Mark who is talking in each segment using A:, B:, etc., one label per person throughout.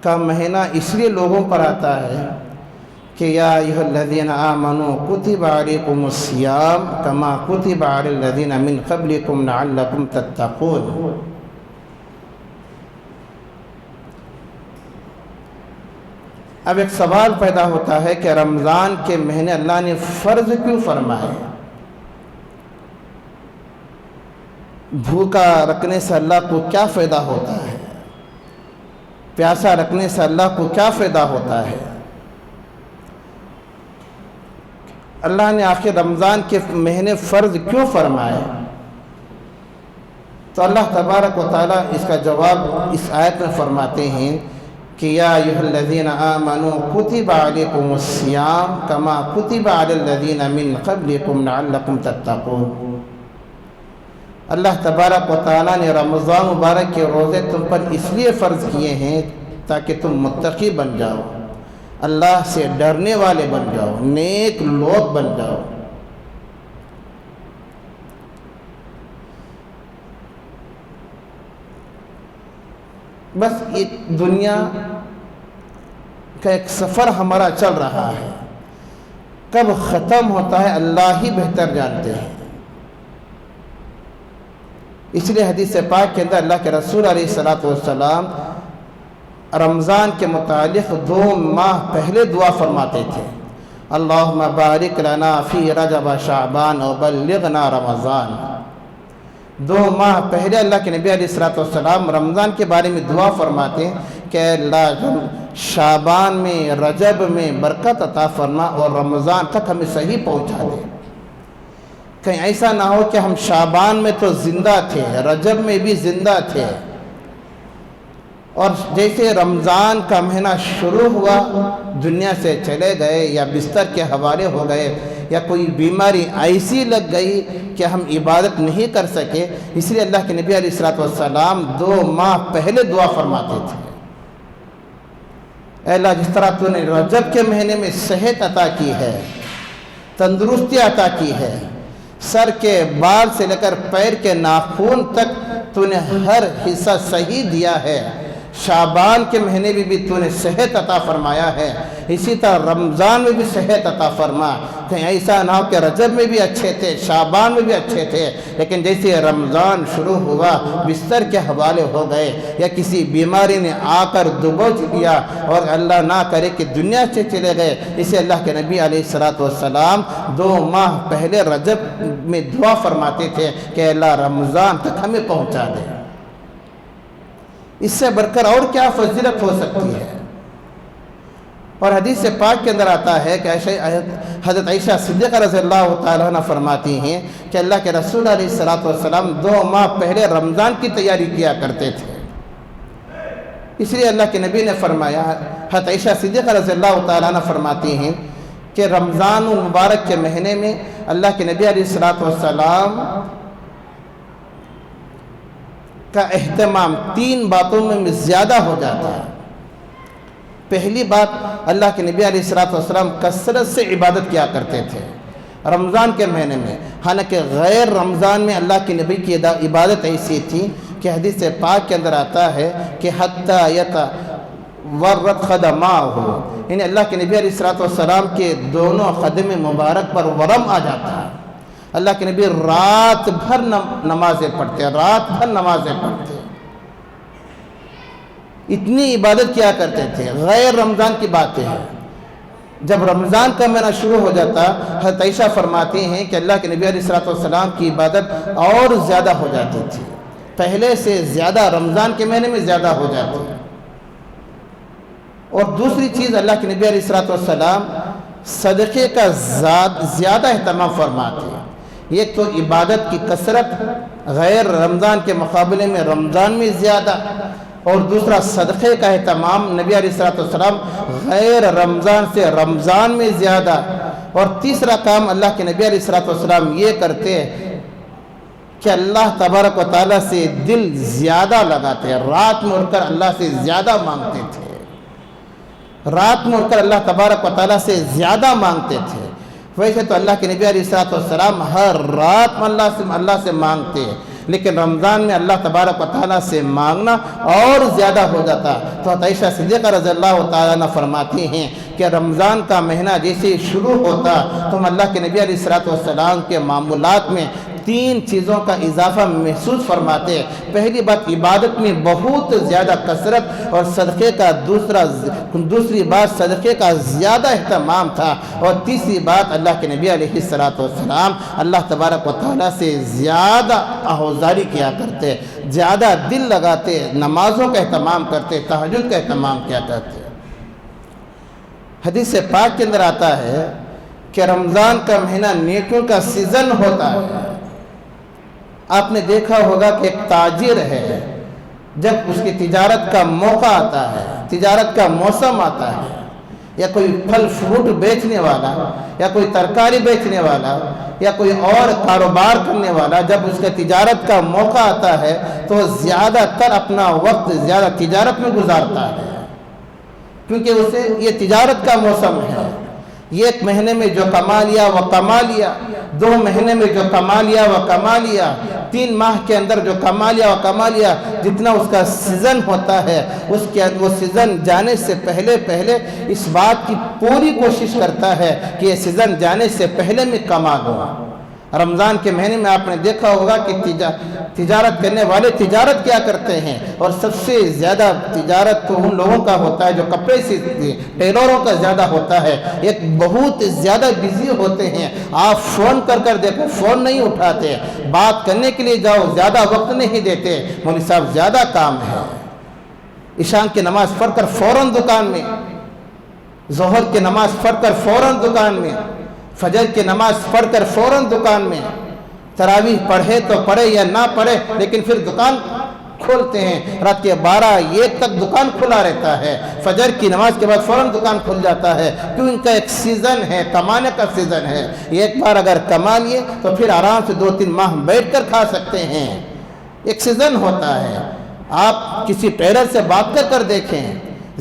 A: کا مہینہ اس لیے لوگوں پر آتا ہے کہ یا ایھا الذین آمنوا کتب علیکم الصیام کما کتب علی الذین من قبلکم لعلکم تتقون۔ اب ایک سوال پیدا ہوتا ہے کہ رمضان کے مہینے اللہ نے فرض کیوں فرمائے؟ بھوکا رکھنے سے اللہ کو کیا فائدہ ہوتا ہے؟ پیاسا رکھنے سے اللہ کو کیا فائدہ ہوتا ہے؟ اللہ نے آخر رمضان کے مہینے فرض کیوں فرمائے؟ تو اللہ تبارک و تعالیٰ اس کا جواب اس آیت میں فرماتے ہیں کہ یا ایھا الذین آمنوا کتب علیکم الصیام کما کتب علی الذین من قبلکم لعلکم تتقون۔ اللہ تبارک و تعالیٰ نے رمضان مبارک کے روزے تم پر اس لیے فرض کیے ہیں تاکہ تم متقی بن جاؤ، اللہ سے ڈرنے والے بن جاؤ، نیک لوگ بن جاؤ۔ بس یہ دنیا کا ایک سفر ہمارا چل رہا ہے، کب ختم ہوتا ہے اللہ ہی بہتر جانتے ہیں۔ اس لیے حدیث پاک کے اندر اللہ کے رسول علیہ السلام رمضان کے متعلق 2 ماہ پہلے دعا فرماتے تھے، اللہم بارک لنا فی رجب شعبان وبلغنا رمضان۔ 2 ماہ پہلے اللہ کے نبی علیہ السلام رمضان کے بارے میں دعا فرماتے کہ اللہ شعبان میں، رجب میں برکت عطا فرما اور رمضان تک ہمیں صحیح پہنچا دے۔ کہیں ایسا نہ ہو کہ ہم شعبان میں تو زندہ تھے، رجب میں بھی زندہ تھے، اور جیسے رمضان کا مہینہ شروع ہوا دنیا سے چلے گئے یا بستر کے حوالے ہو گئے یا کوئی بیماری ایسی لگ گئی کہ ہم عبادت نہیں کر سکے، اس لیے اللہ کے نبی علیہ السلام 2 ماہ پہلے دعا فرماتے تھے، اے اللہ جس طرح تو نے رجب کے مہینے میں صحت عطا کی ہے، تندرستی عطا کی ہے، سر کے بال سے لے کر پیر کے ناخن تک تو نے ہر حصہ صحیح دیا ہے، شعبان کے مہینے میں بھی تو نے صحت عطا فرمایا ہے، اسی طرح رمضان میں بھی صحت عطا فرما۔ کہیں ایسا نہ ہو کہ رجب میں بھی اچھے تھے، شعبان میں بھی اچھے تھے، لیکن جیسے رمضان شروع ہوا بستر کے حوالے ہو گئے یا کسی بیماری نے آ کر دبوچ لیا اور اللہ نہ کرے کہ دنیا سے چلے گئے، اسے اللہ کے نبی علیہ السلام 2 ماہ پہلے رجب میں دعا فرماتے تھے کہ اللہ رمضان تک ہمیں پہنچا دے۔ اس سے بڑھ کر اور کیا فضیلت ہو سکتی ہے؟ اور حدیث پاک کے اندر آتا ہے کہ حضرت عائشہ صدیقہ رضی اللہ تعالیٰ عنہ فرماتی ہیں کہ اللہ کے رسول علیہ السلام 2 ماہ پہلے رمضان کی تیاری کیا کرتے تھے، اس لیے اللہ کے نبی نے فرمایا، حضرت عائشہ صدیقہ رضی اللہ تعالیٰ عنہ فرماتی ہیں کہ رمضان المبارک کے مہینے میں اللہ کے نبی علیہ السلام کا اہتمام 3 باتوں میں زیادہ ہو جاتا ہے۔ پہلی بات، اللہ کے نبی علیہ السلام کثرت سے عبادت کیا کرتے تھے رمضان کے مہینے میں، حالانکہ غیر رمضان میں اللہ کے نبی کی عبادت ایسی تھی کہ حدیث پاک کے اندر آتا ہے کہ حتی یتورط خدماہ، یعنی اللہ کے نبی علیہ السلام کے دونوں قدم مبارک پر ورم آ جاتا ہے۔ اللہ کے نبی رات بھر نمازیں پڑھتے، رات بھر نمازیں پڑھتے، اتنی عبادت کیا کرتے تھے۔ غیر رمضان کی باتیں ہیں، جب رمضان کا مہینہ شروع ہو جاتا حضرت عائشہ فرماتے ہیں کہ اللہ کے نبی علیہ السلام کی عبادت اور زیادہ ہو جاتی تھی، پہلے سے زیادہ رمضان کے مہینے میں زیادہ ہو جاتی ہے۔ اور دوسری چیز، اللہ کے نبی علیہ السلام صدقے کا زیادہ اہتمام فرماتے ہیں۔ ایک تو عبادت کی کثرت غیر رمضان کے مقابلے میں رمضان میں زیادہ، اور دوسرا صدقے کا اہتمام نبی علیہ السلام غیر رمضان سے رمضان میں زیادہ، اور تیسرا کام اللہ کے نبی علیہ السلام یہ کرتے کہ اللہ تبارک و تعالیٰ سے دل زیادہ لگاتے، رات میں اٹھ کر اللہ سے زیادہ مانگتے تھے، رات میں اٹھ کر اللہ تبارک و تعالیٰ سے زیادہ مانگتے تھے۔ ویسے تو اللہ کے نبی علیہ السلام ہر رات میں اللہ سے مانگتے، لیکن رمضان میں اللہ تبارک و تعالیٰ سے مانگنا اور زیادہ ہو جاتا۔ تو عائشہ صدیقہ رضی اللہ تعالیٰ عنہ فرماتی ہیں کہ رمضان کا مہینہ جیسے شروع ہوتا تو ہم اللہ کے نبی علیہ السلام کے معمولات میں 3 چیزوں کا اضافہ محسوس فرماتے۔ پہلی بات عبادت میں بہت زیادہ کثرت اور صدقے کا دوسری بات صدقے کا زیادہ اہتمام تھا، اور تیسری بات اللہ کے نبی علیہ السلام اللہ تبارک و تعالیٰ سے زیادہ آہوزاری کیا کرتے، زیادہ دل لگاتے، نمازوں کا اہتمام کرتے، تہجد کا اہتمام کیا کرتے۔ حدیث پاک کے اندر آتا ہے کہ رمضان کا مہینہ نیکیوں کا سیزن ہوتا ہے۔ آپ نے دیکھا ہوگا کہ ایک تاجر ہے، جب اس کی تجارت کا موقع آتا ہے، تجارت کا موسم آتا ہے، یا کوئی پھل فروٹ بیچنے والا، یا کوئی ترکاری بیچنے والا، یا کوئی اور کاروبار کرنے والا، جب اس کا تجارت کا موقع آتا ہے تو زیادہ تر اپنا وقت زیادہ تجارت میں گزارتا ہے، کیونکہ اسے یہ تجارت کا موسم ہے۔ یہ 1 مہینے میں جو کما لیا وہ کما لیا، 2 مہینے میں جو کما لیا وہ کما لیا، 3 ماہ کے اندر جو کما لیا وہ کما لیا۔ جتنا اس کا سیزن ہوتا ہے وہ سیزن جانے سے پہلے اس بات کی پوری کوشش کرتا ہے کہ یہ سیزن جانے سے پہلے میں کما لوں۔ رمضان کے مہینے میں آپ نے دیکھا ہوگا کہ تجارت کرنے والے تجارت کیا کرتے ہیں، اور سب سے زیادہ تجارت تو ان لوگوں کا ہوتا ہے جو کپڑے سیتے، ٹیلروں کا زیادہ ہوتا ہے، ایک بہت زیادہ بزی ہوتے ہیں۔ آپ فون کر دیکھو، فون نہیں اٹھاتے، بات کرنے کے لیے جاؤ زیادہ وقت نہیں دیتے، مولوی صاحب زیادہ کام ہے۔ عشاء کی نماز پڑھ کر فوراً دکان میں، ظہر کی نماز پڑھ کر فوراً دکان میں، فجر کی نماز پڑھ کر فوراً دکان میں، تراویح پڑھے تو پڑھے یا نہ پڑھے لیکن پھر دکان کھولتے ہیں، رات کے 12-1 تک دکان کھلا رہتا ہے، فجر کی نماز کے بعد فوراً دکان کھل جاتا ہے، کیوں ان کا ایک سیزن ہے، کمانے کا سیزن ہے۔ ایک بار اگر کما لیے تو پھر آرام سے 2-3 ماہ بیٹھ کر کھا سکتے ہیں، ایک سیزن ہوتا ہے۔ آپ کسی ٹیلر سے بات کر دیکھیں،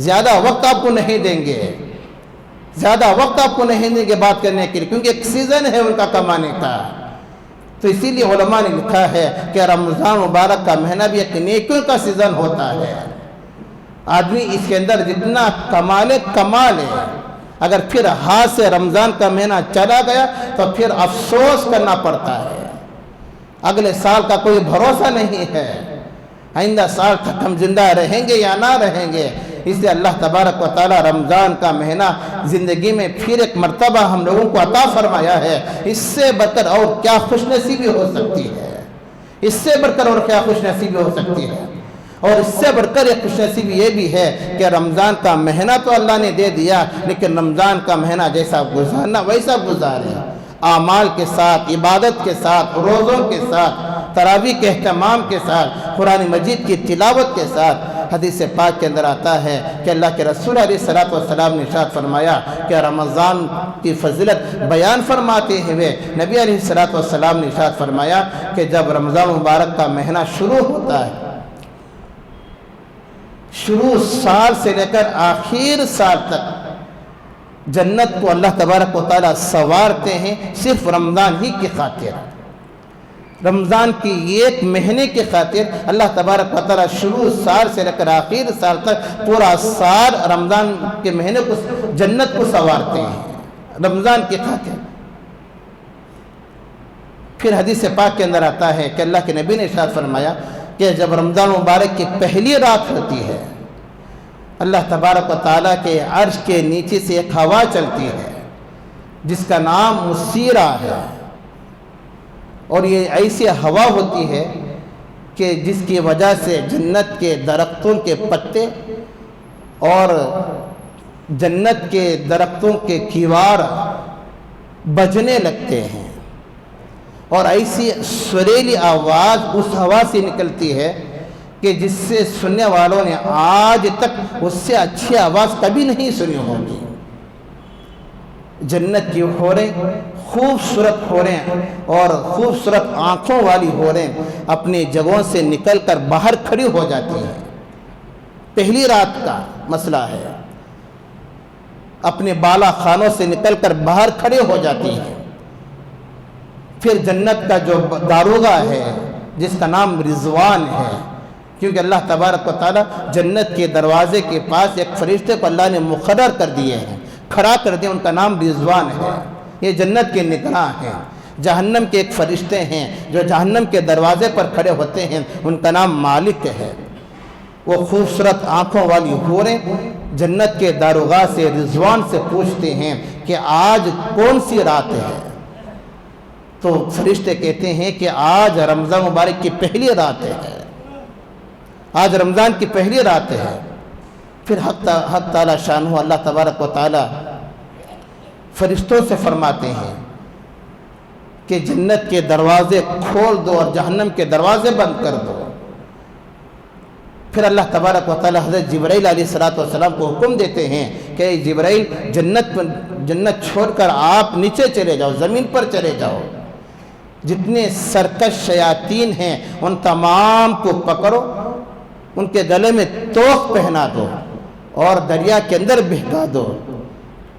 A: زیادہ وقت آپ کو نہیں دیں گے، زیادہ وقت آپ کو نہیں دیں گے بات کرنے کے لیے، کیونکہ ایک سیزن ہے ان کا کمانے کا۔ تو اسی لیے علماء نے لکھا ہے کہ رمضان مبارک کا مہینہ بھی ایک نیکیوں کا سیزن ہوتا ہے۔ آدمی اس کے اندر جتنا کما لے، اگر پھر ہاتھ سے رمضان کا مہینہ چلا گیا تو پھر افسوس کرنا پڑتا ہے، اگلے سال کا کوئی بھروسہ نہیں ہے، آئندہ سال تک ہم زندہ رہیں گے یا نہ رہیں گے۔ اس لیے اللہ تبارک و تعالی رمضان کا مہینہ زندگی میں پھر ایک مرتبہ ہم لوگوں کو عطا فرمایا ہے۔ اس سے بڑھ کر اور کیا خوش نصیبی ہو سکتی ہے، اس سے بڑھ کر اور کیا خوش نصیبی ہو سکتی ہے، اور اس سے بڑھ کر ایک خوش نصیبی یہ بھی ہے کہ رمضان کا مہینہ تو اللہ نے دے دیا، لیکن رمضان کا مہینہ جیسا گزارنا ویسا گزارے، اعمال کے ساتھ، عبادت کے ساتھ، روزوں کے ساتھ، تراویح کے اہتمام کے ساتھ، قرآن مجید کی تلاوت کے ساتھ۔ حدیث پاک کے اندر آتا ہے کہ اللہ کے رسول علیہ السلام نے ارشاد فرمایا کہ رمضان کی فضیلت بیان فرماتے ہوئے نبی علیہ السلام نے ارشاد فرمایا کہ جب رمضان مبارک کا مہینہ شروع ہوتا ہے، شروع سال سے لے کر آخر سال تک جنت کو اللہ تبارک و تعالیٰ سنوارتے ہیں صرف رمضان ہی کی خاطر، رمضان کی 1 مہینے کی خاطر اللہ تبارک و تعالیٰ شروع سال سے لے کر آخر سال تک پورا سال رمضان کے مہینے کو جنت کو سنوارتے ہیں رمضان کی خاطر۔ پھر حدیث پاک کے اندر آتا ہے کہ اللہ کے نبی نے ارشاد فرمایا کہ جب رمضان مبارک کی پہلی رات ہوتی ہے، اللہ تبارک و تعالیٰ کے عرش کے نیچے سے ایک ہوا چلتی ہے جس کا نام مسیرہ ہے، اور یہ ایسی ہوا ہوتی ہے کہ جس کی وجہ سے جنت کے درختوں کے پتے اور جنت کے درختوں کے کیوار بجنے لگتے ہیں، اور ایسی سریلی آواز اس ہوا سے نکلتی ہے کہ جس سے سننے والوں نے آج تک اس سے اچھی آواز کبھی نہیں سنی ہوگی۔ جنت کی حوریں خوبصورت حوریں اور خوبصورت آنکھوں والی حوریں اپنی جگہوں سے نکل کر باہر کھڑی ہو جاتی ہیں، پہلی رات کا مسئلہ ہے، اپنے بالا خانوں سے نکل کر باہر کھڑے ہو جاتی ہیں۔ پھر جنت کا جو داروغہ ہے، جس کا نام رضوان ہے، کیونکہ اللہ تبارک و تعالیٰ جنت کے دروازے کے پاس ایک فرشتے کو اللہ نے مقرر کر دیے ہیں، کھڑا کر دیا، ان کا نام رضوان ہے۔ یہ جنت کے نگراں ہیں۔ جہنم کے ایک فرشتے ہیں جو جہنم کے دروازے پر کھڑے ہوتے ہیں، ان کا نام مالک ہے۔ وہ خوبصورت آنکھوں والی حوریں جنت کے داروغہ سے رضوان سے پوچھتے ہیں کہ آج کون سی رات ہے؟ تو فرشتے کہتے ہیں کہ آج رمضان مبارک کی پہلی رات ہے، آج رمضان کی پہلی رات ہے۔ پھر حق تعالی شانہ اللہ تبارک و تعالی فرشتوں سے فرماتے ہیں کہ جنت کے دروازے کھول دو اور جہنم کے دروازے بند کر دو۔ پھر اللہ تبارک و تعالی حضرت جبرائیل علیہ السلام کو حکم دیتے ہیں کہ جبرائیل جنت چھوڑ کر آپ نیچے چلے جاؤ، زمین پر چلے جاؤ، جتنے سرکش شیاطین ہیں ان تمام کو پکڑو، ان کے گلے میں توق پہنا دو اور دریا کے اندر بہکا دو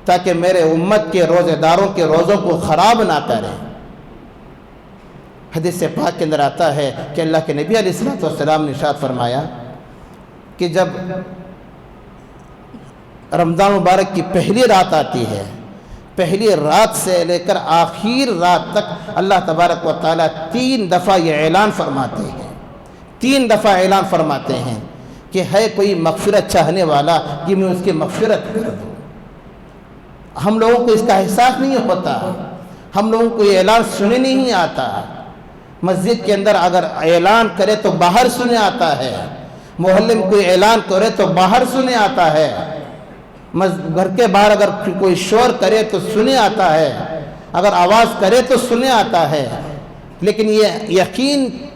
A: تاکہ میرے امت کے روزے داروں کے روزوں کو خراب نہ کریں۔ حدیث پاک کے اندر آتا ہے کہ اللہ کے نبی علیہ السلام نے ارشاد فرمایا کہ جب رمضان مبارک کی پہلی رات آتی ہے، پہلی رات سے لے کر آخر رات تک اللہ تبارک و تعالیٰ 3 دفعہ یہ اعلان فرماتے ہیں، 3 دفعہ اعلان فرماتے ہیں کہ ہے کوئی مغفرت چاہنے والا کہ میں اس کی مغفرت کر دوں۔ ہم لوگوں کو اس کا احساس نہیں ہوتا، ہم لوگوں کو یہ اعلان سنے نہیں آتا۔ مسجد کے اندر اگر اعلان کرے تو باہر سنے آتا ہے، محلے میں کوئی اعلان کرے تو باہر سنے آتا ہے، گھر کے باہر اگر کوئی شور کرے تو سنے آتا ہے، اگر آواز کرے تو سنے آتا ہے، لیکن یہ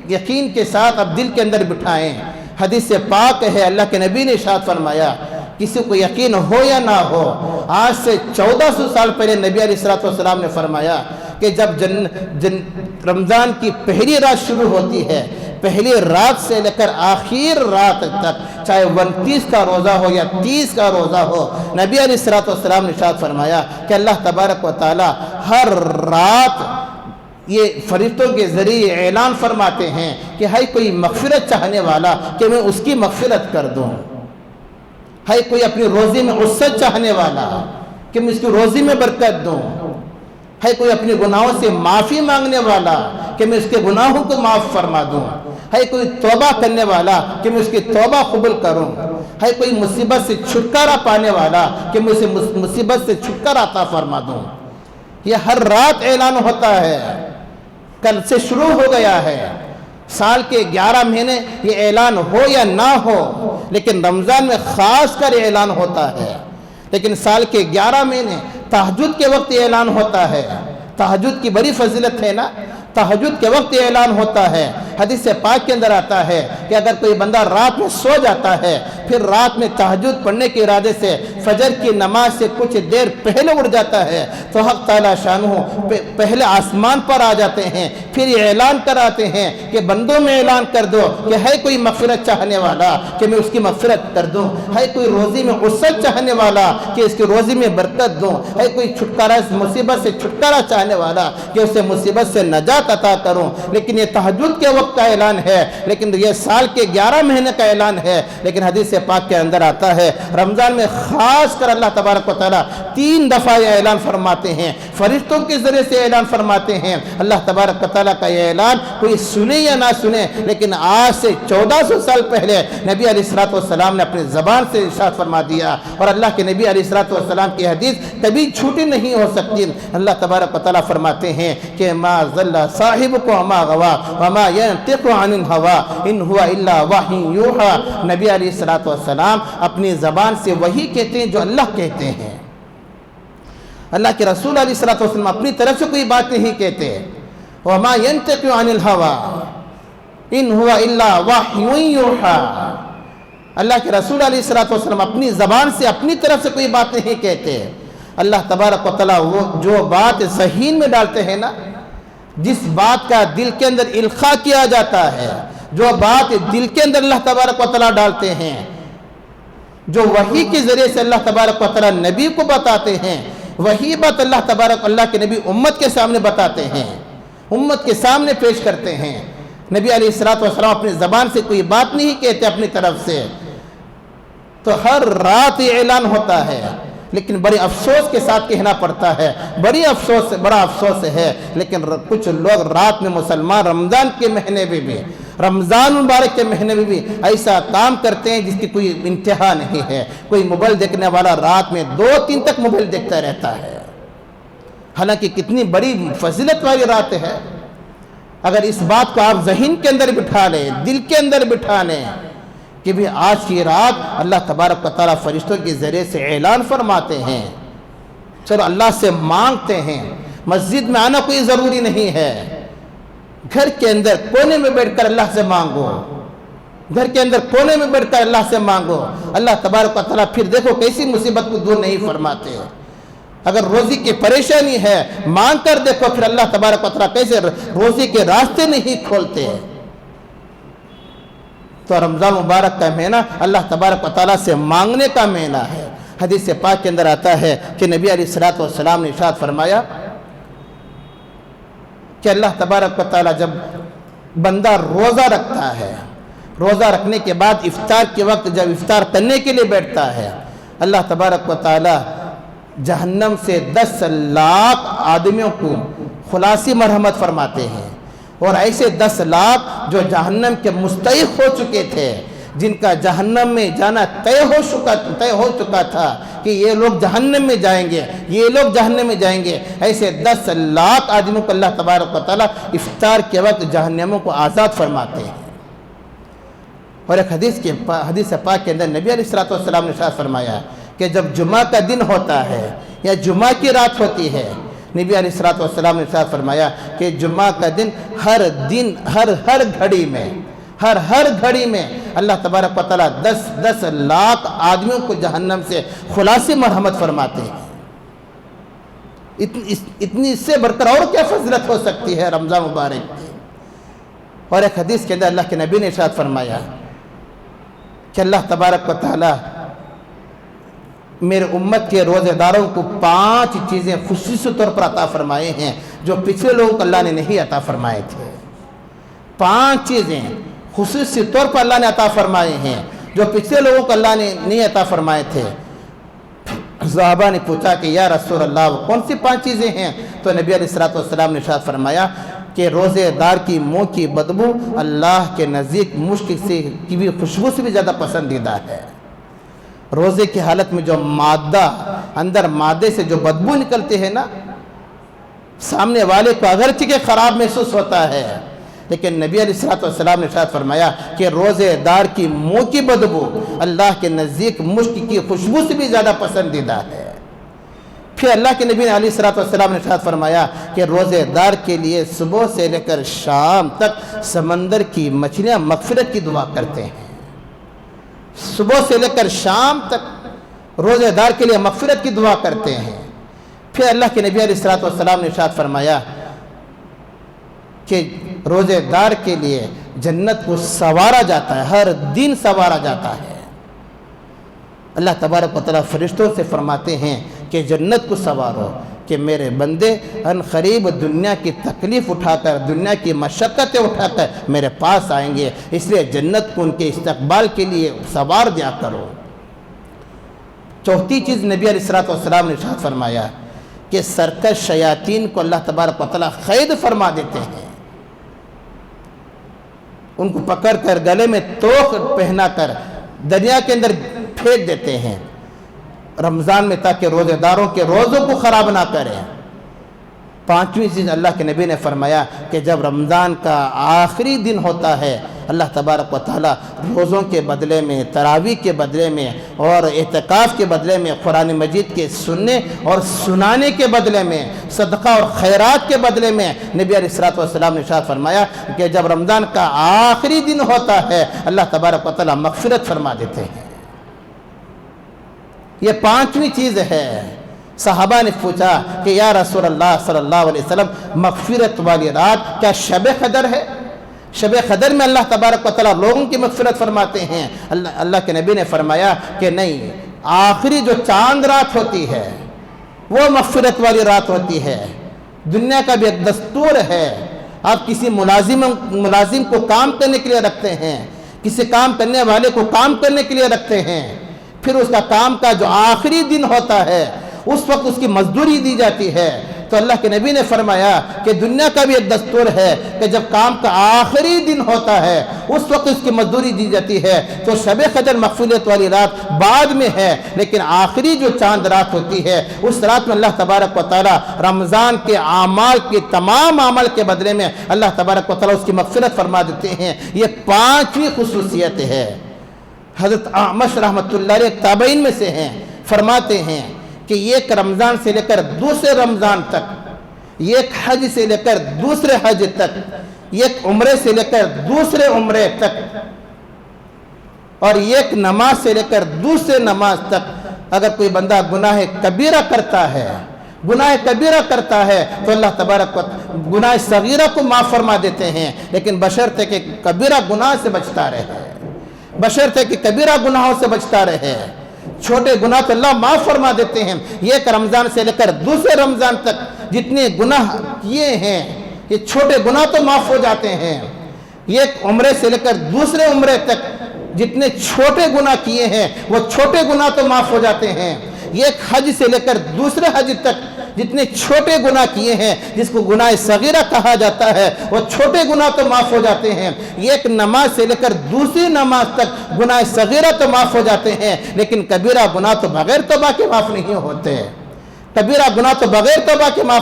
A: یقین کے ساتھ اب دل کے اندر بٹھائیں۔ حدیث پاک ہے، اللہ کے نبی نے ارشاد فرمایا کسی کو یقین ہو یا نہ ہو، آج سے 1400 سال پہلے نبی علیہ السلام نے فرمایا کہ جب رمضان کی پہلی رات شروع ہوتی ہے، پہلی رات سے لے کر آخر رات تک، چاہے 29 کا روزہ ہو یا 30 کا روزہ ہو، نبی علیہ السلام نے ارشاد فرمایا کہ اللہ تبارک و تعالی ہر رات یہ فرشتوں کے ذریعے اعلان فرماتے ہیں کہ ہے کوئی مغفرت چاہنے والا کہ میں اس کی مغفرت کر دوں، ہے کوئی اپنی روزی میں وسعت چاہنے والا کہ میں اس کی روزی میں برکت دوں، ہے کوئی اپنے گناہوں سے معافی مانگنے والا کہ میں اس کے گناہوں کو معاف فرما دوں، ہے کوئی توبہ کرنے والا کہ میں اس کی توبہ قبول کروں، ہے کوئی مصیبت سے چھٹکارا پانے والا کہ میں اسے مصیبت سے چھٹکارا عطا فرما دوں۔ یہ ہر رات اعلان ہوتا ہے، کل سے شروع ہو گیا ہے۔ سال کے 11 مہینے یہ اعلان ہو یا نہ ہو، لیکن رمضان میں خاص کر اعلان ہوتا ہے۔ لیکن سال کے 11 مہینے تہجد کے وقت اعلان ہوتا ہے۔ تہجد کی بڑی فضیلت ہے نا، تہجد کے وقت اعلان ہوتا ہے۔ حدیث پاک کے اندر آتا ہے کہ اگر کوئی بندہ رات میں سو جاتا ہے، پھر رات میں تہجد پڑھنے کے ارادے سے فجر کی نماز سے کچھ دیر پہلے اٹھ جاتا ہے، تو حق تعالی شانہ پہلے آسمان پر آ جاتے ہیں، پھر یہ اعلان کراتے ہیں کہ بندوں میں اعلان کر دو کہ ہے کوئی مغفرت چاہنے والا کہ میں اس کی مغفرت کر دوں، ہے کوئی روزی میں وسعت چاہنے والا کہ اس کی روزی میں برکت دوں، ہے کوئی چھٹکارا مصیبت سے چھٹکارا چاہنے والا کہ اسے مصیبت سے نجات عطا کروں۔ لیکن یہ تہجد کے وقت کا اعلان ہے، لیکن یہ سال کے 11 مہینے کا اعلان ہے۔ لیکن حدیث پاک کے اندر آتا ہے رمضان میں خاص کر اللہ تبارک و تعالیٰ 3 دفعہ یہ اعلان فرماتے ہیں، فرشتوں کے ذریعے سے اعلان فرماتے ہیں۔ اللہ تبارک و تعالیٰ کا یہ اعلان کوئی سنے یا نہ سنے، لیکن آج سے 1400 سال پہلے نبی علیہ السلام نے اپنی زبان سے ارشاد فرما دیا، اور اللہ کے نبی علیہ السلام کی حدیث کبھی چھوٹی نہیں ہو سکتی۔ اللہ تبارک و تعالیٰ فرماتے ہیں کہ ما ضل صاحبکم وما غوا وما ينطق عن الهوى ان هو الا وحی یوحى۔ نبی علیہ السلام اپنی زبان سے وہی کہتے ہیں جو اللہ کہتے ہیں۔ اللہ کے رسول علیہ السلام اپنی طرف سے کوئی بات نہیں کہتے۔ وما ينطق عن الهوى ان هو الا وحی یوحى۔ اللہ کے رسول علیہ السلام اپنی زبان سے اپنی طرف سے کوئی بات نہیں کہتے۔ اللہ تبارک و تعالیٰ وہ جو بات ذہین میں ڈالتے ہیں نا، جس بات کا دل کے اندر القاء کیا جاتا ہے، جو بات دل کے اندر اللہ تبارک و تعالیٰ ڈالتے ہیں، جو وحی کے ذریعے سے اللہ تبارک و تعالیٰ نبی کو بتاتے ہیں، وہی بات اللہ کے نبی امت کے سامنے بتاتے ہیں، امت کے سامنے پیش کرتے ہیں۔ نبی علیہ الصلوۃ والسلام اپنی زبان سے کوئی بات نہیں کہتے اپنی طرف سے، تو ہر رات یہ اعلان ہوتا ہے، لیکن بڑے افسوس کے ساتھ کہنا پڑتا ہے، بڑا افسوس ہے، لیکن کچھ لوگ رات میں مسلمان رمضان کے مہینے میں بھی، رمضان مبارک کے مہینے میں بھی ایسا کام کرتے ہیں جس کی کوئی انتہا نہیں ہے۔ کوئی موبائل دیکھنے والا رات میں 2-3 تک موبائل دیکھتا رہتا ہے، حالانکہ کتنی بڑی فضیلت والی رات ہے۔ اگر اس بات کو آپ ذہن کے اندر بٹھا لیں، دل کے اندر بٹھا لیں کہ بھی آج کی رات اللہ تبارک و تعالیٰ فرشتوں کے ذریعے سے اعلان فرماتے ہیں، چلو اللہ سے مانگتے ہیں۔ مسجد میں آنا کوئی ضروری نہیں ہے، گھر کے اندر کونے میں بیٹھ کر اللہ سے مانگو، گھر کے اندر کونے میں بیٹھ کر اللہ سے مانگو، اللہ تبارک و تعالیٰ پھر دیکھو کیسی مصیبت کو دور نہیں فرماتے۔ اگر روزی کی پریشانی ہے مانگ کر دیکھو، پھر اللہ تبارک و تعالیٰ کیسے روزی کے راستے نہیں کھولتے۔ تو رمضان مبارک کا مہینہ اللہ تبارک و تعالیٰ سے مانگنے کا مہینہ ہے۔ حدیث پاک کے اندر آتا ہے کہ نبی علیہ الصلوۃ والسلام نے ارشاد فرمایا کہ اللہ تبارک و تعالیٰ جب بندہ روزہ رکھتا ہے، روزہ رکھنے کے بعد افطار کے وقت جب افطار کرنے کے لیے بیٹھتا ہے، اللہ تبارک و تعالیٰ جہنم سے 10 لاکھ آدمیوں کو خلاصی مرحمت فرماتے ہیں، اور ایسے 10 لاکھ جو جہنم کے مستحق ہو چکے تھے، جن کا جہنم میں جانا طے ہو چکا تھا کہ یہ لوگ جہنم میں جائیں گے، یہ لوگ جہنم میں جائیں گے، ایسے 10 لاکھ آدمیوں کو اللہ تبارک و تعالیٰ افطار کے وقت جہنموں کو آزاد فرماتے ہیں۔ اور ایک حدیث پاک کے اندر نبی علیہ الصلوۃ والسلام نے ارشاد فرمایا کہ جب جمعہ کا دن ہوتا ہے یا جمعہ کی رات ہوتی ہے، نبی علیہ الصلوۃ والسلام نے ارشاد فرمایا کہ جمعہ کا دن ہر گھڑی میں اللہ تبارک و تعالیٰ 10 لاکھ آدمیوں کو جہنم سے خلاصی مرحمت فرماتے ہیں۔ اتنی اس سے بڑھ کر اور کیا فضیلت ہو سکتی ہے رمضان مبارک کی۔ اور ایک حدیث کے اندر اللہ کے نبی نے ارشاد فرمایا کہ اللہ تبارک و تعالیٰ میرے امت کے روزہ داروں کو 5 چیزیں خصوصی طور پر عطا فرمائے ہیں جو پچھلے لوگوں کو اللہ نے نہیں عطا فرمائے تھے۔ 5 چیزیں خصوصی طور پر اللہ نے عطا فرمائے ہیں جو پچھلے لوگوں کو اللہ نے نہیں عطا فرمائے تھے۔ صحابہ نے پوچھا کہ یا رسول اللہ وہ کون سی 5 چیزیں ہیں؟ تو نبی علیہ الصلوۃ والسلام نے ارشاد فرمایا کہ روزے دار کی منہ کی بدبو اللہ کے نزدیک مشک سے کی بھی خوشبو سے بھی زیادہ پسندیدہ ہے۔ روزے کی حالت میں جو اندر مادے سے جو بدبو نکلتے ہیں نا، سامنے والے کو اگرچہ کہ خراب محسوس ہوتا ہے، لیکن نبی علیہ الصلوۃ والسلام نے ارشاد فرمایا کہ روزے دار کی منہ کی بدبو اللہ کے نزدیک مشک کی خوشبو سے بھی زیادہ پسندیدہ ہے۔ پھر اللہ کے نبی علیہ الصلوۃ والسلام نے ارشاد فرمایا کہ روزے دار کے لیے صبح سے لے کر شام تک سمندر کی مچھلیاں مغفرت کی دعا کرتے ہیں۔ صبح سے لے کر شام تک روزے دار کے لیے مغفرت کی دعا کرتے ہیں۔ پھر اللہ کے نبی علیہ الصلوۃ والسلام نے ارشاد فرمایا کہ روزے دار کے لیے جنت کو سنوارا جاتا ہے، ہر دن سنوارا جاتا ہے۔ اللہ تبارک و تعالیٰ فرشتوں سے فرماتے ہیں کہ جنت کو سنوارو کہ میرے بندے ان قریب دنیا کی تکلیف اٹھا کر، دنیا کی مشقتیں اٹھا کر میرے پاس آئیں گے، اس لیے جنت کو ان کے استقبال کے لیے سنوار دیا کرو۔ چوتھی چیز نبی علیہ الصلوۃ والسلام نے ارشاد فرمایا کہ سرکش شیاطین کو اللہ تبارک و تعالیٰ قید فرما دیتے ہیں، ان کو پکڑ کر گلے میں توق پہنا کر دریا کے اندر پھینک دیتے ہیں رمضان میں، تاکہ روزے داروں کے روزوں کو خراب نہ کریں۔ 5ویں چیز اللہ کے نبی نے فرمایا کہ جب رمضان کا آخری دن ہوتا ہے، اللہ تبارک و تعالیٰ روزوں کے بدلے میں، تراویح کے بدلے میں اور اعتکاف کے بدلے میں، قرآن مجید کے سننے اور سنانے کے بدلے میں، صدقہ اور خیرات کے بدلے میں، نبی علیہ الصلوۃ والسلام نے ارشاد فرمایا کہ جب رمضان کا آخری دن ہوتا ہے اللہ تبارک و تعالیٰ مغفرت فرما دیتے ہیں۔ یہ 5ویں چیز ہے۔ صحابہ نے پوچھا کہ یا رسول اللہ صلی اللہ علیہ وسلم مغفرت والی رات کیا شب قدر ہے؟ شب قدر میں اللہ تبارک و تعالیٰ لوگوں کی مغفرت فرماتے ہیں؟ اللہ کے نبی نے فرمایا کہ نہیں، آخری جو چاند رات ہوتی ہے وہ مغفرت والی رات ہوتی ہے۔ دنیا کا بھی ایک دستور ہے، آپ کسی ملازم کو کام کرنے کے لیے رکھتے ہیں، کسی کام کرنے والے کو کام کرنے کے لیے رکھتے ہیں، پھر اس کا کام کا جو آخری دن ہوتا ہے اس وقت اس کی مزدوری دی جاتی ہے، تو اللہ کے نبی نے فرمایا کہ دنیا کا بھی ایک دستور ہے کہ جب کام کا آخری دن ہوتا ہے اس وقت اس کی مزدوری دی جاتی ہے۔ تو شب قدر مغفرت والی رات بعد میں ہے، لیکن آخری جو چاند رات ہوتی ہے اس رات میں اللہ تبارک و تعالی رمضان کے اعمال کے تمام عمل کے بدلے میں اللہ تبارک و تعالی اس کی مغفرت فرما دیتے ہیں۔ یہ 5ویں خصوصیت ہے۔ حضرت اعمش رحمۃ اللہ علیہ تابعین میں سے ہیں، فرماتے ہیں کہ ایک رمضان سے لے کر دوسرے رمضان تک، ایک حج سے لے کر دوسرے حج تک، ایک عمرے سے لے کر دوسرے عمرے تک، اور ایک نماز سے لے کر دوسرے نماز تک، اگر کوئی بندہ گناہ کبیرہ کرتا ہے تو اللہ تبارک و گناہ صغیرہ کو معاف فرما دیتے ہیں، لیکن بشرط ہے کہ کبیرہ گناہ سے بچتا رہے، چھوٹے گناہ تو اللہ معاف فرما دیتے ہیں۔ ایک رمضان سے لے کر دوسرے رمضان تک جتنے گناہ کیے ہیں یہ چھوٹے گناہ تو معاف ہو جاتے ہیں، ایک عمرے سے لے کر دوسرے عمرے تک جتنے چھوٹے گناہ کیے ہیں وہ چھوٹے گناہ تو معاف ہو جاتے ہیں، ایک حج سے لے کر دوسرے حج تک جتنے چھوٹے گناہ کیے ہیں جس کو گناہ صغیرہ کہا جاتا ہے وہ چھوٹے گناہ تو معاف ہو جاتے ہیں، ایک نماز سے لے کر دوسری نماز تک گناہ صغیرہ تو معاف ہو جاتے ہیں، لیکن کبیرہ گناہ تو بغیر توبہ کے معاف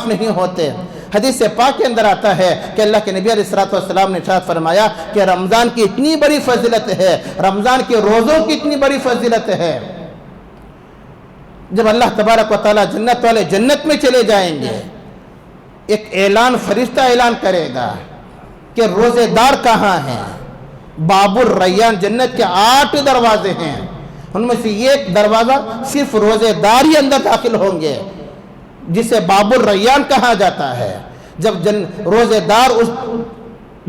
A: نہیں ہوتے۔ حدیث پاک کے اندر آتا ہے کہ اللہ کے نبی علیہ الصلوۃ والسلام نے ارشاد فرمایا کہ رمضان کی اتنی بڑی فضیلت ہے، رمضان کے روزوں کی اتنی بڑی فضیلت ہے، جب اللہ تبارک و تعالیٰ جنت والے جنت میں چلے جائیں گے ایک اعلان فرشتہ اعلان کرے گا کہ روزے دار کہاں ہیں؟ باب الریان، جنت کے 8 دروازے ہیں، ان میں سے ایک دروازہ صرف روزے دار ہی اندر داخل ہوں گے جسے باب الریان کہا جاتا ہے۔ جب روزے دار اس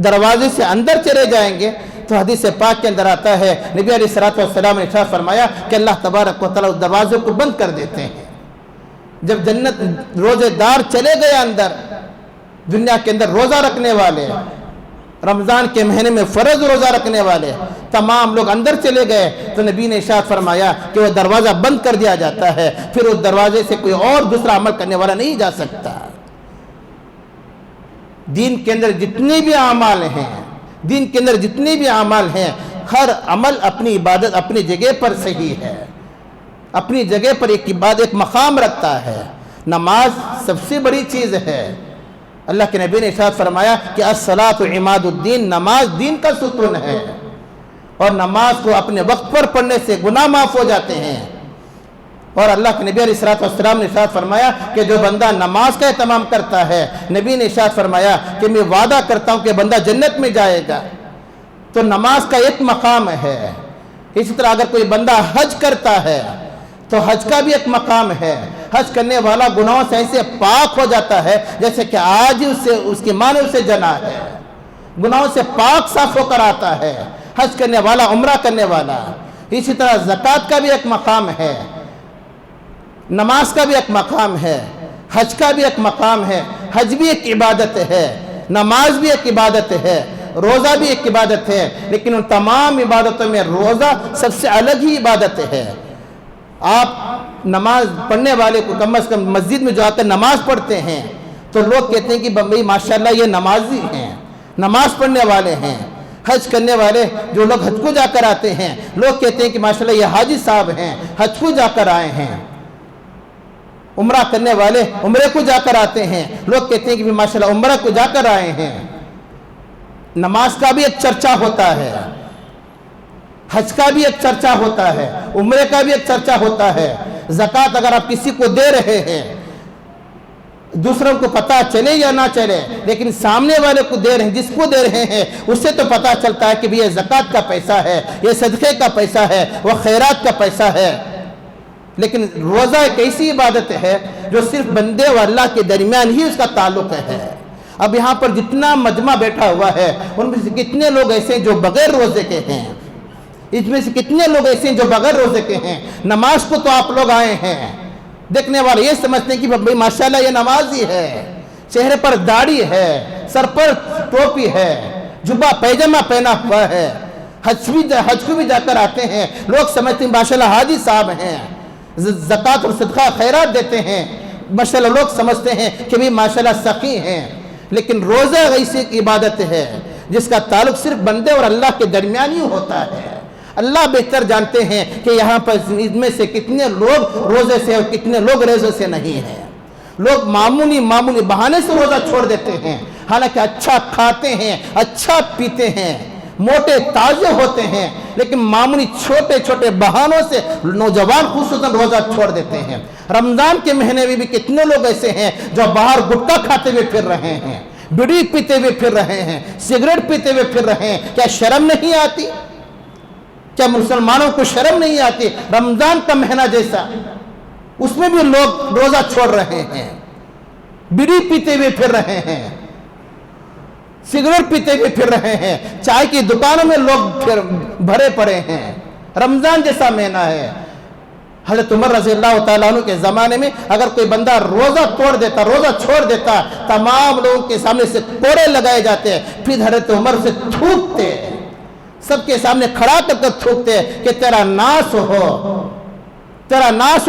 A: دروازے سے اندر چلے جائیں گے تو حدیث پاک کے اندر آتا ہے نبی علیہ الصلوۃ والسلام نے ارشاد فرمایا کہ اللہ تبارک و تعالیٰ اس دروازے کو بند کر دیتے ہیں۔ جب جنت روزے دار چلے گئے اندر، دنیا کے اندر روزہ رکھنے والے، رمضان کے مہینے میں فرض روزہ رکھنے والے تمام لوگ اندر چلے گئے تو نبی نے ارشاد فرمایا کہ وہ دروازہ بند کر دیا جاتا ہے، پھر اس دروازے سے کوئی اور دوسرا عمل کرنے والا نہیں جا سکتا۔ دین کے اندر جتنے بھی اعمال ہیں ہر عمل اپنی عبادت اپنی جگہ پر صحیح ہے، اپنی جگہ پر ایک عبادت ایک مقام رکھتا ہے۔ نماز سب سے بڑی چیز ہے، اللہ کے نبی نے ارشاد فرمایا کہ الصلاۃ عماد الدین، نماز دین کا ستون ہے، اور نماز کو اپنے وقت پر پڑھنے سے گناہ معاف ہو جاتے ہیں۔ اور اللہ کے نبی علیہ الصلوۃ والسلام نے ارشاد فرمایا کہ جو بندہ نماز کا اہتمام کرتا ہے، نبی نے ارشاد فرمایا کہ میں وعدہ کرتا ہوں کہ بندہ جنت میں جائے گا۔ تو نماز کا ایک مقام ہے، اسی طرح اگر کوئی بندہ حج کرتا ہے تو حج کا بھی ایک مقام ہے، حج کرنے والا گناہوں سے ایسے پاک ہو جاتا ہے جیسے کہ آج ہی اس کی ماں نے اسے جنا ہے، گناہوں سے پاک صاف ہو کر آتا ہے حج کرنے والا، عمرہ کرنے والا۔ اسی طرح زکوٰۃ کا بھی ایک مقام ہے، نماز کا بھی ایک مقام ہے، حج کا بھی ایک مقام ہے۔ حج بھی ایک عبادت ہے، نماز بھی ایک عبادت ہے، روزہ بھی ایک عبادت ہے، لیکن ان تمام عبادتوں میں روزہ سب سے الگ ہی عبادت ہے۔ آپ نماز پڑھنے والے کو کم از کم مسجد میں جو آ کر نماز پڑھتے ہیں تو لوگ کہتے ہیں کہ بھائی ماشاءاللہ یہ نمازی ہیں، نماز پڑھنے والے ہیں۔ حج کرنے والے جو لوگ حج کو جا کر آتے ہیں لوگ کہتے ہیں کہ ماشاءاللہ یہ حاجی صاحب ہیں، حج کو جا کر آئے ہیں۔ عمرہ کرنے والے عمرے کو جا کر آتے ہیں، لوگ کہتے ہیں کہ ماشاءاللہ عمرہ کو جا کر آئے ہیں۔ نماز کا بھی ایک چرچا ہوتا ہے، حج کا بھی ایک چرچا ہوتا ہے، عمرے کا بھی ایک چرچا ہوتا ہے۔ زکوٰۃ اگر آپ کسی کو دے رہے ہیں، دوسروں کو پتہ چلے یا نہ چلے، لیکن سامنے والے کو دے رہے ہیں، جس کو دے رہے ہیں اس سے تو پتہ چلتا ہے کہ یہ زکوٰۃ کا پیسہ ہے، یہ صدقے کا پیسہ ہے، وہ خیرات کا پیسہ ہے۔ لیکن روزہ ایک ایسی عبادت ہے جو صرف بندے و اللہ کے درمیان ہی اس کا تعلق ہے۔ اب یہاں پر جتنا مجمع بیٹھا ہوا ہے ان میں سے کتنے لوگ ایسے ہیں جو بغیر روزے کے ہیں، اس میں سے کتنے لوگ ایسے ہیں جو بغیر روزے کے ہیں۔ نماز کو تو آپ لوگ آئے ہیں، دیکھنے والے یہ سمجھتے ہیں کہ بھائی ماشاءاللہ یہ نمازی ہے، چہرے پر داڑھی ہے، سر پر ٹوپی ہے، جبہ پیجامہ پہنا ہوا ہے، حج کو بھی جا کر آتے ہیں، لوگ سمجھتے ہیں ماشاءاللہ حاجی صاحب ہیں، زکوٰۃ اور صدقہ خیرات دیتے ہیں، ماشاءاللہ لوگ سمجھتے ہیں کہ بھی ماشاءاللہ سخی ہیں، لیکن روزہ ایسی عبادت ہے جس کا تعلق صرف بندے اور اللہ کے درمیان ہی ہوتا ہے۔ اللہ بہتر جانتے ہیں کہ یہاں پر ان میں سے کتنے لوگ روزے سے اور کتنے لوگ روزے سے نہیں ہیں۔ لوگ معمولی بہانے سے روزہ چھوڑ دیتے ہیں، حالانکہ اچھا کھاتے ہیں، اچھا پیتے ہیں، موٹے تازے ہوتے ہیں، لیکن معمولی چھوٹے بہانوں سے نوجوان خصوصاً روزہ چھوڑ دیتے ہیں۔ رمضان کے مہینے میں بھی کتنے لوگ ایسے ہیں جو باہر گٹکا کھاتے ہوئے پھر رہے ہیں، بیڑی پیتے ہوئے پھر رہے ہیں، سگریٹ پیتے ہوئے پھر رہے ہیں۔ کیا شرم نہیں آتی؟ کیا مسلمانوں کو شرم نہیں آتی؟ رمضان کا مہینہ جیسا اس میں بھی لوگ روزہ چھوڑ رہے ہیں، بیڑی پیتے ہوئے پھر رہے ہیں، سگریٹ پیتے ہوئے پھر رہے ہیں، چائے کی دکانوں میں لوگ پھر بھرے پڑے ہیں۔ رمضان جیسا مہینہ ہے۔ حضرت عمر رضی اللہ تعالیٰ عنہ کے زمانے میں اگر کوئی بندہ روزہ چھوڑ دیتا، تمام لوگوں کے سامنے سے کوڑے لگائے جاتے، پھر حضرت عمر سے تھوکتے، سب کے سامنے کھڑا کر تھوکتے کہ تیرا ناس ہو،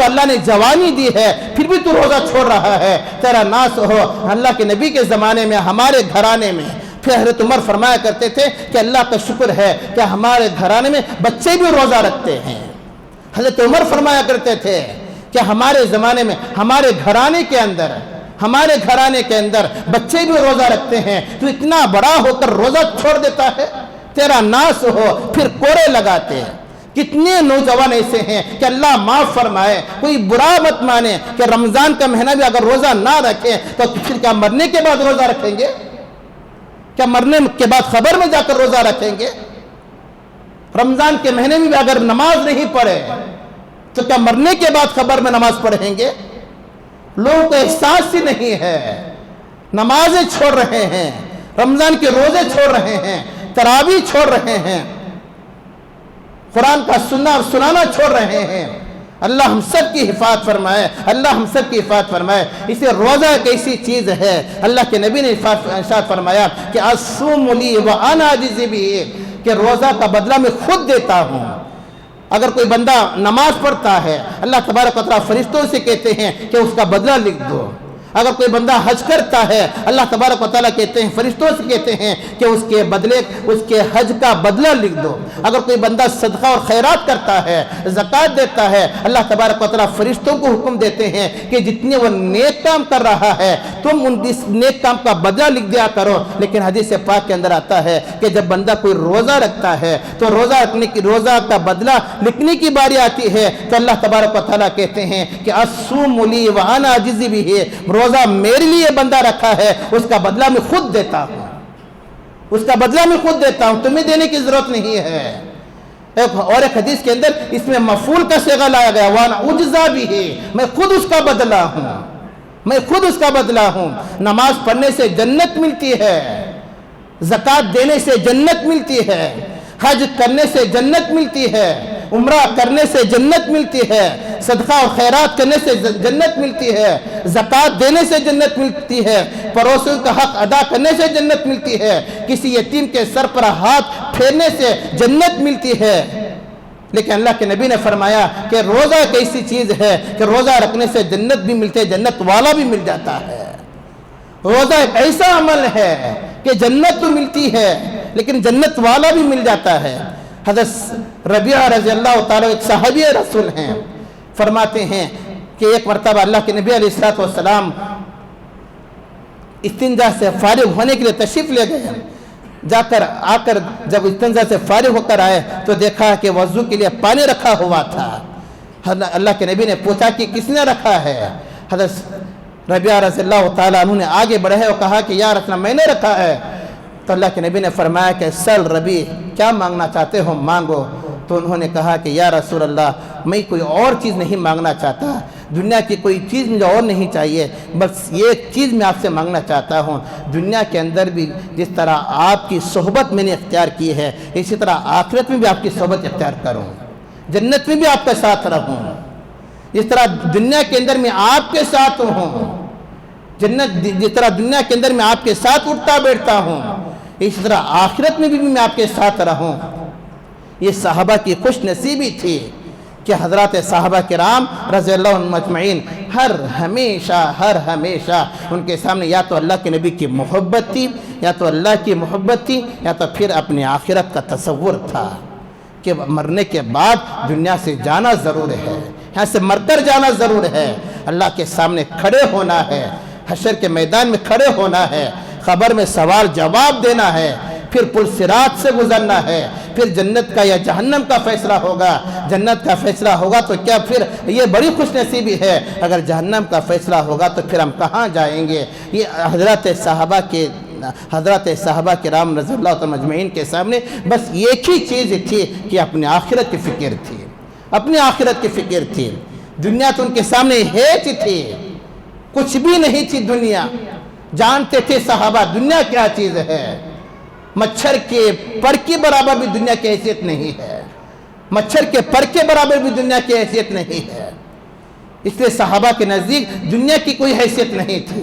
A: اللہ نے جوانی دی ہے پھر بھی تو روزہ چھوڑ رہا ہے، تیرا ناس ہو۔ اللہ کے نبی کے زمانے میں ہمارے گھرانے میں پھر حضرت عمر فرمایا کرتے تھے کہ اللہ کا شکر ہے کہ ہمارے گھرانے میں بچے بھی روزہ رکھتے ہیں۔ حضرت عمر فرمایا کرتے تھے کہ ہمارے زمانے میں ہمارے گھرانے کے اندر بچے بھی روزہ رکھتے ہیں، تو اتنا بڑا ہو کر روزہ چھوڑ دیتا ہے، تیرا ناس ہو، پھر کوڑے لگاتے ہیں۔ کتنے نوجوان ایسے ہیں کہ اللہ معاف فرمائے، کوئی برا مت مانے کہ رمضان کا مہینہ بھی اگر روزہ نہ رکھیں تو پھر کیا مرنے کے بعد روزہ رکھیں گے؟ کیا مرنے کے بعد خبر میں جا کر روزہ رکھیں گے؟ رمضان کے مہینے میں بھی اگر نماز نہیں پڑھے تو کیا مرنے کے بعد خبر میں نماز پڑھیں گے؟ لوگوں کو احساس ہی نہیں ہے، نمازیں چھوڑ رہے ہیں، رمضان کے روزے چھوڑ رہے ہیں، تراویح چھوڑ رہے ہیں، قرآن کا سنانا چھوڑ رہے ہیں۔ اللہ ہم سب کی حفاظت فرمائے۔ اسے روزہ ایک ایسی چیز ہے، اللہ کے نبی نے ارشاد فرمایا کہ الصوم لی وانا اجزی بہ، کہ روزہ کا بدلہ میں خود دیتا ہوں۔ اگر کوئی بندہ نماز پڑھتا ہے، اللہ تبارک و تعالیٰ فرشتوں سے کہتے ہیں کہ اس کا بدلہ لکھ دو۔ اگر کوئی بندہ حج کرتا ہے، اللہ تبارک و تعالیٰ کہتے ہیں، فرشتوں سے کہتے ہیں کہ اس کے حج کا بدلہ لکھ دو۔ اگر کوئی بندہ صدقہ اور خیرات کرتا ہے، زکوٰۃ دیتا ہے، اللہ تبارک و تعالیٰ فرشتوں کو حکم دیتے ہیں کہ جتنے وہ نیک کام کر رہا ہے تم اس نیک کام کا بدلہ لکھ دیا کرو۔ لیکن حدیث پاک کے اندر آتا ہے کہ جب بندہ کوئی روزہ رکھتا ہے تو روزہ کا بدلہ لکھنے کی باری آتی ہے تو اللہ تبارک و تعالیٰ کہتے ہیں کہ الصوم لی وانا اجزی بہ، روزہ میرے لیے بندہ رکھا ہے، اس کا بدلہ میں خود دیتا ہوں، تمہیں دینے کی ضرورت نہیں ہے۔ اور ایک حدیث کے اندر اس میں مفعول کا صیغہ لایا گیا، وانا اجزا بہ، میں خود اس کا بدلہ ہوں۔ نماز پڑھنے سے جنت ملتی ہے، زکوٰۃ دینے سے جنت ملتی ہے، حج کرنے سے جنت ملتی ہے، عمرہ کرنے سے جنت ملتی ہے، صدقہ اور خیرات کرنے سے جنت ملتی ہے، زکوٰۃ دینے سے جنت ملتی ہے، پڑوسیوں کا حق ادا کرنے سے جنت ملتی ہے، کسی یتیم کے سر پر ہاتھ پھیرنے سے جنت ملتی ہے۔ لیکن اللہ کے نبی نے فرمایا کہ روزہ ایک ایسی چیز ہے کہ روزہ رکھنے سے جنت بھی ملتے، جنت والا بھی مل جاتا ہے۔ روزہ ایک ایسا عمل ہے کہ جنت تو ملتی ہے لیکن جنت والا بھی مل جاتا ہے۔ حضرت ربیعہ رضی اللہ تعالیٰ ایک صحابی رسول ہیں، فرماتے ہیں کہ ایک مرتبہ اللہ کے نبی علیہ السلام استنجا سے فارغ ہونے کے لیے تشریف لے گئے، آ کر جب استنجا سے فارغ ہو کر آئے تو دیکھا کہ وضو کے لیے پانی رکھا ہوا تھا۔ اللہ کے نبی نے پوچھا کہ کس نے رکھا ہے؟ حضرت ربیعہ رضی اللہ تعالیٰ عنہ نے آگے بڑھے اور کہا کہ یا رسول اللہ میں نے رکھا ہے۔ تو اللہ کے نبی نے فرمایا کہ سل ربی، کیا مانگنا چاہتے ہو مانگو۔ تو انہوں نے کہا کہ یا رسول اللہ میں کوئی اور چیز نہیں مانگنا چاہتا، دنیا کی کوئی چیز مجھے اور نہیں چاہیے، بس یہ چیز میں آپ سے مانگنا چاہتا ہوں، دنیا کے اندر بھی جس طرح آپ کی صحبت میں نے اختیار کی ہے اسی طرح آخرت میں بھی آپ کی صحبت اختیار کروں، جنت میں بھی آپ کے ساتھ رہوں، جس طرح دنیا کے اندر میں آپ کے ساتھ ہوں، جس طرح دنیا کے اندر میں آپ کے ساتھ اٹھتا بیٹھتا ہوں،
B: اسی طرح آخرت میں بھی میں آپ کے ساتھ رہوں۔ یہ صحابہ کی خوش نصیبی تھی کہ حضرات صحابہ کرام رضی اللہ عنہم اجمعین ہر ہمیشہ ان کے سامنے یا تو اللہ کے نبی کی محبت تھی، یا تو اللہ کی محبت تھی، یا تو پھر اپنی آخرت کا تصور تھا کہ مرنے کے بعد دنیا سے جانا ضرور ہے، یہاں سے مر کر جانا ضرور ہے، اللہ کے سامنے کھڑے ہونا ہے، حشر کے میدان میں کھڑے ہونا ہے، خبر میں سوال جواب دینا ہے، پھر پل صراط سے گزرنا ہے، پھر جنت کا یا جہنم کا فیصلہ ہوگا۔ جنت کا فیصلہ ہوگا تو کیا پھر یہ بڑی خوش نصیبی ہے، اگر جہنم کا فیصلہ ہوگا تو پھر ہم کہاں جائیں گے۔ یہ حضرات صحابہ کرام رضی اللہ عنہم اجمعین کے سامنے بس ایک ہی چیز تھی کہ اپنی آخرت کی فکر تھی، اپنی آخرت کی فکر تھی۔ دنیا تو ان کے سامنے ہیچ تھی، کچھ بھی نہیں تھی دنیا۔ جانتے تھے صحابہ دنیا کیا چیز ہے، مچھر کے پر کے برابر بھی دنیا کی حیثیت نہیں ہے، مچھر کے پر کے برابر بھی دنیا کی حیثیت نہیں ہے۔ اس لیے صحابہ کے نزدیک دنیا کی کوئی حیثیت نہیں تھی۔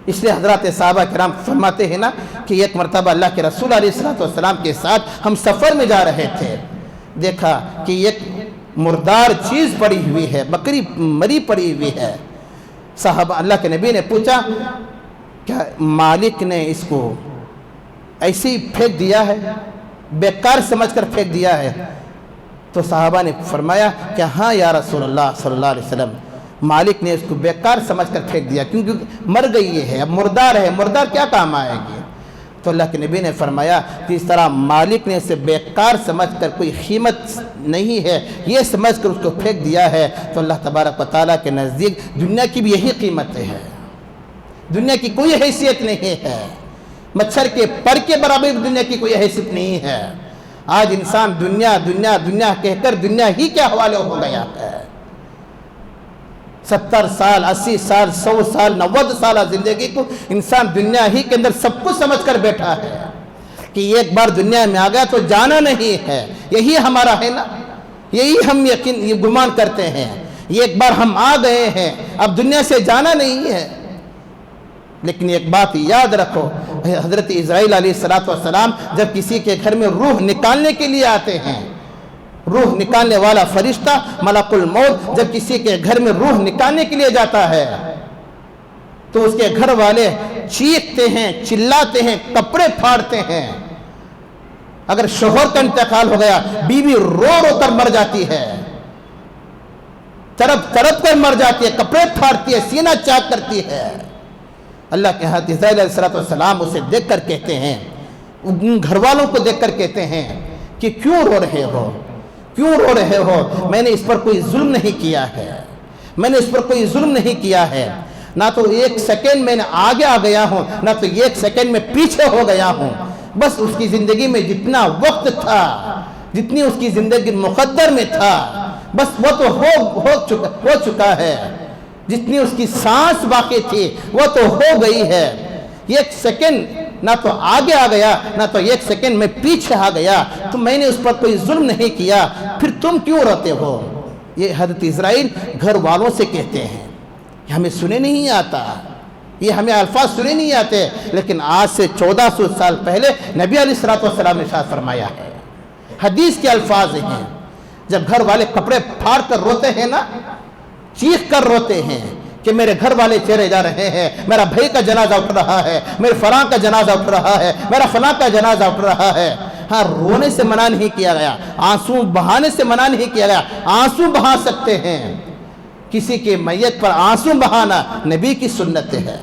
B: اس لیے حضرات صحابہ کرام فرماتے ہیں نا کہ ایک مرتبہ اللہ کے رسول علیہ السلام کے ساتھ ہم سفر میں جا رہے تھے، دیکھا کہ ایک مردار چیز پڑی ہوئی ہے، بکری مری پڑی ہوئی ہے۔ صحابہ اللہ کے نبی نے پوچھا کیا مالک نے اس کو ایسے ہی پھینک دیا ہے، بیکار سمجھ کر پھینک دیا ہے؟ تو صحابہ نے فرمایا کہ ہاں یا رسول اللہ صلی اللہ علیہ وسلم، مالک نے اس کو بیکار سمجھ کر پھینک دیا، کیونکہ مر گئی ہے، اب مردار ہے، مردار کیا کام آئے گی؟ تو اللہ کے نبی نے فرمایا کہ اس طرح مالک نے اسے بیکار سمجھ کر کوئی قیمت نہیں ہے یہ سمجھ کر اس کو پھینک دیا ہے، تو اللہ تبارک و تعالیٰ کے نزدیک دنیا کی بھی یہی قیمت ہے، دنیا کی کوئی حیثیت نہیں ہے، مچھر کے پر کے برابر دنیا کی کوئی حیثیت نہیں ہے۔ آج انسان دنیا دنیا دنیا کہہ کر دنیا ہی کے حوالے ہو گیا ہے۔ 70 سال 80 سال 100 سال 90 سالہ زندگی کو انسان دنیا ہی کے اندر سب کچھ سمجھ کر بیٹھا ہے کہ ایک بار دنیا میں آ گیا تو جانا نہیں ہے، یہی ہمارا ہے نا، یہی ہم یہ گمان کرتے ہیں، ایک بار ہم آ گئے ہیں اب دنیا سے جانا نہیں ہے۔ لیکن ایک بات یاد رکھو، حضرت اسرائیل علیہ السلام جب کسی کے گھر میں روح نکالنے کے لیے آتے ہیں، روح نکالنے والا فرشتہ ملک الموت جب کسی کے گھر میں روح نکالنے کے لیے جاتا ہے تو اس کے گھر والے چیختے ہیں، چلاتے ہیں، کپڑے پھاڑتے ہیں۔ اگر شوہر کا انتقال ہو گیا، بیوی رو رو کر مر جاتی ہے، تڑپ تڑپ کر مر جاتی ہے، کپڑے پھاڑتی ہے، سینہ چاک کرتی ہے۔ اللہ کے ہاتھ اسرائیل علیہ السلام اسے دیکھ کر کہتے ہیں، ان گھر والوں کو دیکھ کر کہتے ہیں کہ کیوں رو رہے ہو، کیوں رو رہے ہو؟ میں نے اس پر کوئی ظلم نہیں کیا ہے، میں نے اس پر کوئی ظلم نہیں کیا ہے، نہ تو ایک سیکنڈ میں نے آگے آ گیا ہوں، نہ تو ایک سیکنڈ میں پیچھے ہو گیا ہوں۔ بس اس کی زندگی میں جتنا وقت تھا، جتنی اس کی زندگی مقدر میں تھا، بس وہ تو ہو چکا ہے، جتنی اس کی سانس باقی تھی وہ تو ہو گئی ہے۔ ایک سیکنڈ نہ تو آگے آ گیا، نہ تو ایک سیکنڈ میں پیچھے آ گیا، تو میں نے اس پر کوئی ظلم نہیں کیا، پھر تم کیوں روتے ہو؟ یہ حضرت اسرائیل گھر والوں سے کہتے ہیں، یہ ہمیں سنے نہیں آتا، یہ ہمیں الفاظ سنے نہیں آتے، لیکن آج سے 1400 سال پہلے نبی علیہ السلام نے ارشاد فرمایا ہے، حدیث کے الفاظ ہیں، جب گھر والے کپڑے پھاڑ کر روتے ہیں نا، چیخ کر روتے ہیں کہ میرے گھر والے چلے جا رہے ہیں، میرا بھائی کا جنازہ اٹھ رہا ہے، میرے فلاں کا جنازہ اٹھ رہا ہے، میرا فلاں کا جنازہ اٹھ رہا ہے۔ ہاں، رونے سے منع نہیں کیا گیا، آنسو بہانے سے منع نہیں کیا گیا، آنسو بہا سکتے ہیں۔ کسی کے میت پر آنسو بہانا نبی کی سنت ہے،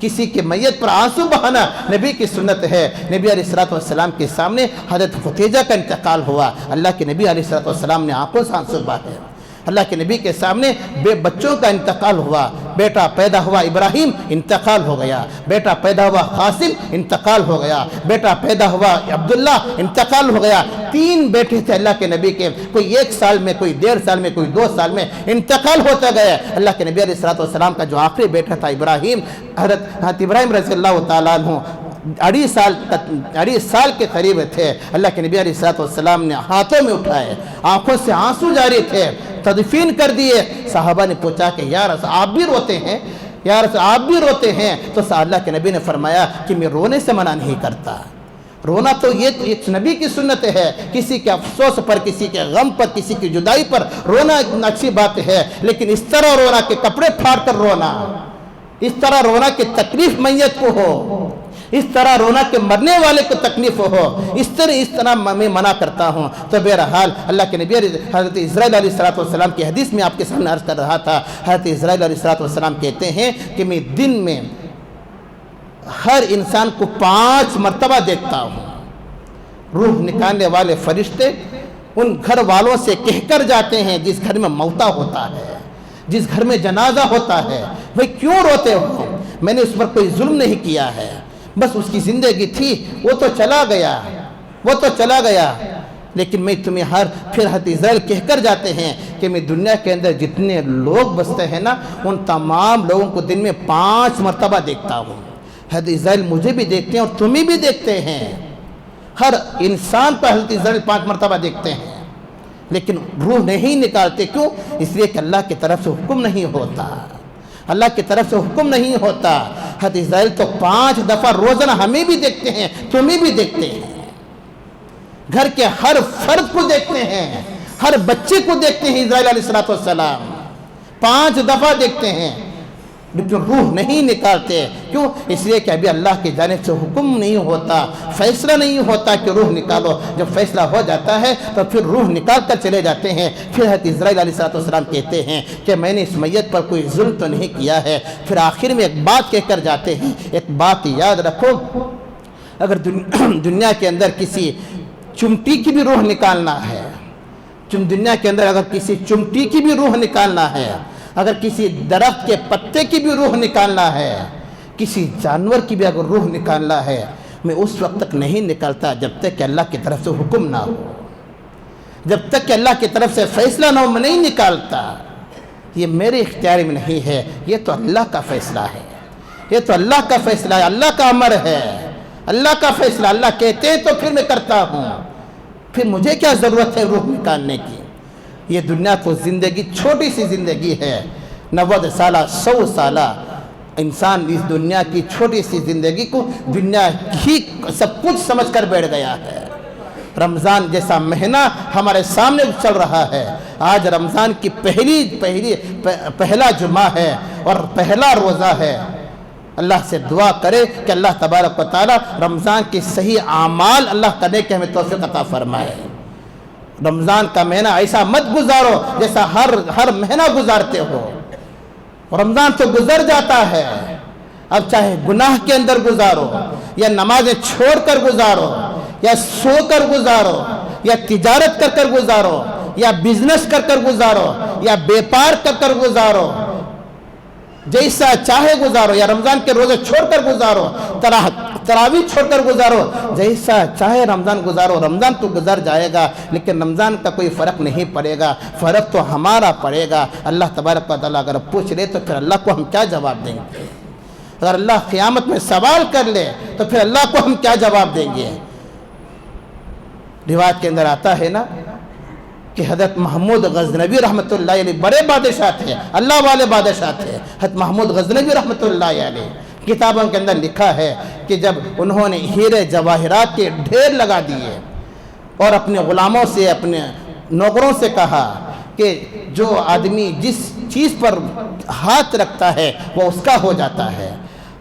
B: کسی کے میت پر آنسو بہانا نبی کی سنت ہے۔ نبی علیہ السلام کے سامنے حضرت ختیجہ کا انتقال ہوا، اللہ کے نبی علیہ السلام نے آنکھوں سے آنسو بہائے۔ اللہ کے نبی کے سامنے بے بچوں کا انتقال ہوا، بیٹا پیدا ہوا ابراہیم، انتقال ہو گیا، بیٹا پیدا ہوا قاسم، انتقال ہو گیا، بیٹا پیدا ہوا عبداللہ، انتقال ہو گیا۔ 3 بیٹے تھے اللہ کے نبی کے، کوئی 1 سال میں، کوئی 1.5 سال میں، کوئی 2 سال میں انتقال ہوتا گیا۔ اللہ کے نبی علیہ السلام کا جو آخری بیٹا تھا ابراہیم، حضرت ابراہیم رضی اللہ تعالیٰ عنہ 2.5 سال کے قریب تھے، اللہ کے نبی علیہ السلام نے ہاتھوں میں اٹھائے، آنکھوں سے آنسو جاری تھے، تدفین کر دیے۔ صحابہ نے پوچھا کہ یا رسول آپ بھی روتے ہیں؟ یا رسول آپ بھی روتے ہیں؟ تو اللہ کے نبی نے فرمایا کہ میں رونے سے منع نہیں کرتا. رونا تو یہ ایک نبی کی سنت ہے. کسی کے افسوس پر، کسی کے غم پر، کسی کی جدائی پر رونا ایک اچھی بات ہے، لیکن اس طرح رونا کہ کپڑے پھاڑ کر رونا، اس طرح رونا کہ تکلیف میت کو ہو، اس طرح رونا کہ مرنے والے کو تکلیف ہو، اس طرح میں منع کرتا ہوں. تو بہرحال اللہ کے نبی حضرت اسرائیل علیہ السلام کی حدیث میں آپ کے سامنے عرض کر رہا تھا. حضرت اسرائیل علیہ السلام کہتے ہیں کہ میں دن میں ہر انسان کو 5 مرتبہ دیکھتا ہوں. روح نکالنے والے فرشتے ان گھر والوں سے کہہ کر جاتے ہیں جس گھر میں موتا ہوتا ہے، جس گھر میں جنازہ ہوتا ہے، بھئی کیوں روتے ہو؟ میں نے اس پر کوئی ظلم نہیں کیا ہے، بس اس کی زندگی تھی، وہ تو چلا گیا. لیکن میں تمہیں پھر حضرت اسرائیل کہہ کر جاتے ہیں کہ میں دنیا کے اندر جتنے لوگ بستے ہیں نا، ان تمام لوگوں کو دن میں 5 مرتبہ دیکھتا ہوں. حضرت اسرائیل مجھے بھی دیکھتے ہیں اور تمہیں بھی دیکھتے ہیں. ہر انسان پر حضرت اسرائیل 5 مرتبہ دیکھتے ہیں، لیکن روح نہیں نکالتے. کیوں؟ اس لیے کہ اللہ کی طرف سے حکم نہیں ہوتا. اللہ کی طرف سے حکم نہیں ہوتا. حضرت اسرائیل تو 5 دفعہ روزانہ ہمیں بھی دیکھتے ہیں، تمہیں بھی دیکھتے ہیں. گھر کے ہر فرد کو دیکھتے ہیں، ہر بچے کو دیکھتے ہیں. اسرائیل علیہ السلام 5 دفعہ دیکھتے ہیں، لیکن روح نہیں نکالتے. کیوں؟ اس لیے کہ ابھی اللہ کی جانب سے حکم نہیں ہوتا، فیصلہ نہیں ہوتا کہ روح نکالو. جب فیصلہ ہو جاتا ہے تو پھر روح نکال کر چلے جاتے ہیں. پھر حضرت اسرائیل علیہ السلام کہتے ہیں کہ میں نے اس میت پر کوئی ظلم تو نہیں کیا ہے. پھر آخر میں ایک بات کہہ کر جاتے ہیں. ایک بات یاد رکھو، اگر دنیا کے اندر کسی چمٹی کی بھی روح نکالنا ہے، دنیا کے اندر اگر کسی چمٹی کی بھی روح نکالنا ہے، اگر کسی درخت کے پتے کی بھی روح نکالنا ہے، کسی جانور کی بھی اگر روح نکالنا ہے، میں اس وقت تک نہیں نکالتا جب تک کہ اللہ کی طرف سے حکم نہ ہو، جب تک کہ اللہ کی طرف سے فیصلہ نہ ہو میں نہیں نکالتا. یہ میرے اختیار میں نہیں ہے، یہ تو اللہ کا فیصلہ ہے، یہ تو اللہ کا فیصلہ ہے، اللہ کا امر ہے، اللہ کا فیصلہ. اللہ کہتے ہیں تو پھر میں کرتا ہوں. پھر مجھے کیا ضرورت ہے روح نکالنے کی؟ یہ دنیا کو زندگی چھوٹی سی زندگی ہے، 90 سالہ 100 سالہ انسان اس دنیا کی چھوٹی سی زندگی کو دنیا ہی سب کچھ سمجھ کر بیٹھ گیا ہے. رمضان جیسا مہینہ ہمارے سامنے چل رہا ہے. آج رمضان کی پہلا جمعہ ہے اور پہلا روزہ ہے. اللہ سے دعا کرے کہ اللہ تبارک و تعالی رمضان کی صحیح اعمال اللہ کرنے کے ہمیں توفیق عطا فرمائے. رمضان کا مہینہ ایسا مت گزارو جیسا ہر مہینہ گزارتے ہو. رمضان تو گزر جاتا ہے، اب چاہے گناہ کے اندر گزارو، یا نمازیں چھوڑ کر گزارو، یا سو کر گزارو، یا تجارت کر گزارو، یا بزنس کر گزارو، یا بیپار کر گزارو، جیسا چاہے گزارو، یا رمضان کے روزے چھوڑ کر گزارو، تراویح چھوڑ کر گزارو، جیسا چاہے رمضان گزارو. رمضان تو گزر جائے گا، لیکن رمضان کا کوئی فرق نہیں پڑے گا، فرق تو ہمارا پڑے گا. اللہ تبارک و تعالیٰ اگر پوچھ لے تو پھر اللہ کو ہم کیا جواب دیں گے؟ اگر اللہ قیامت میں سوال کر لے تو پھر اللہ کو ہم کیا جواب دیں گے؟ روایت کے اندر آتا ہے نا کہ حضرت محمود غزنوی رحمۃ اللہ علیہ بڑے بادشاہ تھے، اللہ والے بادشاہ تھے. حضرت محمود غزنوی رحمۃ اللہ علیہ کتابوں کے اندر لکھا ہے کہ جب انہوں نے ہیرے جواہرات کے ڈھیر لگا دیے اور اپنے غلاموں سے، اپنے نوکروں سے کہا کہ جو آدمی جس چیز پر ہاتھ رکھتا ہے وہ اس کا ہو جاتا ہے.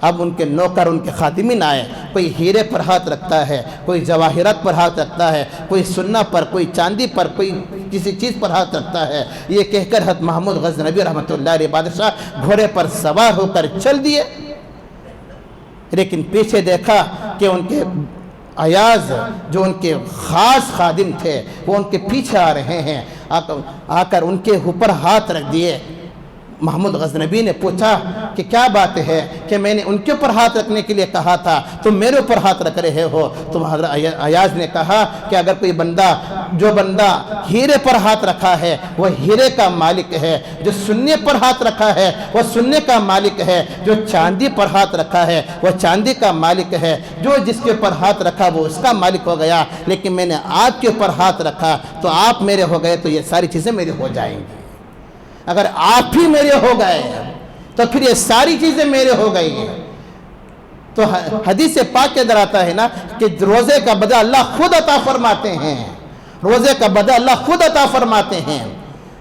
B: اب ان کے نوکر، ان کے خادمین آئے، کوئی ہیرے پر ہاتھ رکھتا ہے، کوئی جواہرات پر ہاتھ رکھتا ہے، کوئی سونا پر، کوئی چاندی پر، کوئی کسی چیز پر ہاتھ رکھتا ہے. یہ کہہ کر حضرت محمود غزنوی رحمۃ اللہ علیہ بادشاہ گھوڑے پر سوار ہو کر چل دیے. لیکن پیچھے دیکھا کہ ان کے ایاز جو ان کے خاص خادم تھے وہ ان کے پیچھے آ رہے ہیں. آ کر ان کے اوپر ہاتھ رکھ دیے. محمود غزنوی نے پوچھا کہ کیا بات ہے کہ میں نے ان کے اوپر ہاتھ رکھنے کے لیے کہا تھا، تم میرے اوپر ہاتھ رکھ رہے ہو؟ تو حضرت ایاز نے کہا کہ اگر کوئی جو بندہ ہیرے پر ہاتھ رکھا ہے وہ ہیرے کا مالک ہے، جو سننے پر ہاتھ رکھا ہے وہ سننے کا مالک ہے، جو چاندی پر ہاتھ رکھا ہے وہ چاندی کا مالک ہے، جو جس کے اوپر ہاتھ رکھا وہ اس کا مالک ہو گیا. لیکن میں نے آپ کے اوپر ہاتھ رکھا تو آپ میرے ہو گئے، تو یہ ساری چیزیں میری ہو جائیں گی. اگر آپ ہی میرے ہو گئے تو پھر یہ ساری چیزیں میرے ہو گئی ہیں۔ تو حدیث پاک کے اندر آتا ہے نا کہ روزے کا بدلہ اللہ خود عطا فرماتے ہیں، روزے کا بدلہ اللہ خود عطا فرماتے ہیں۔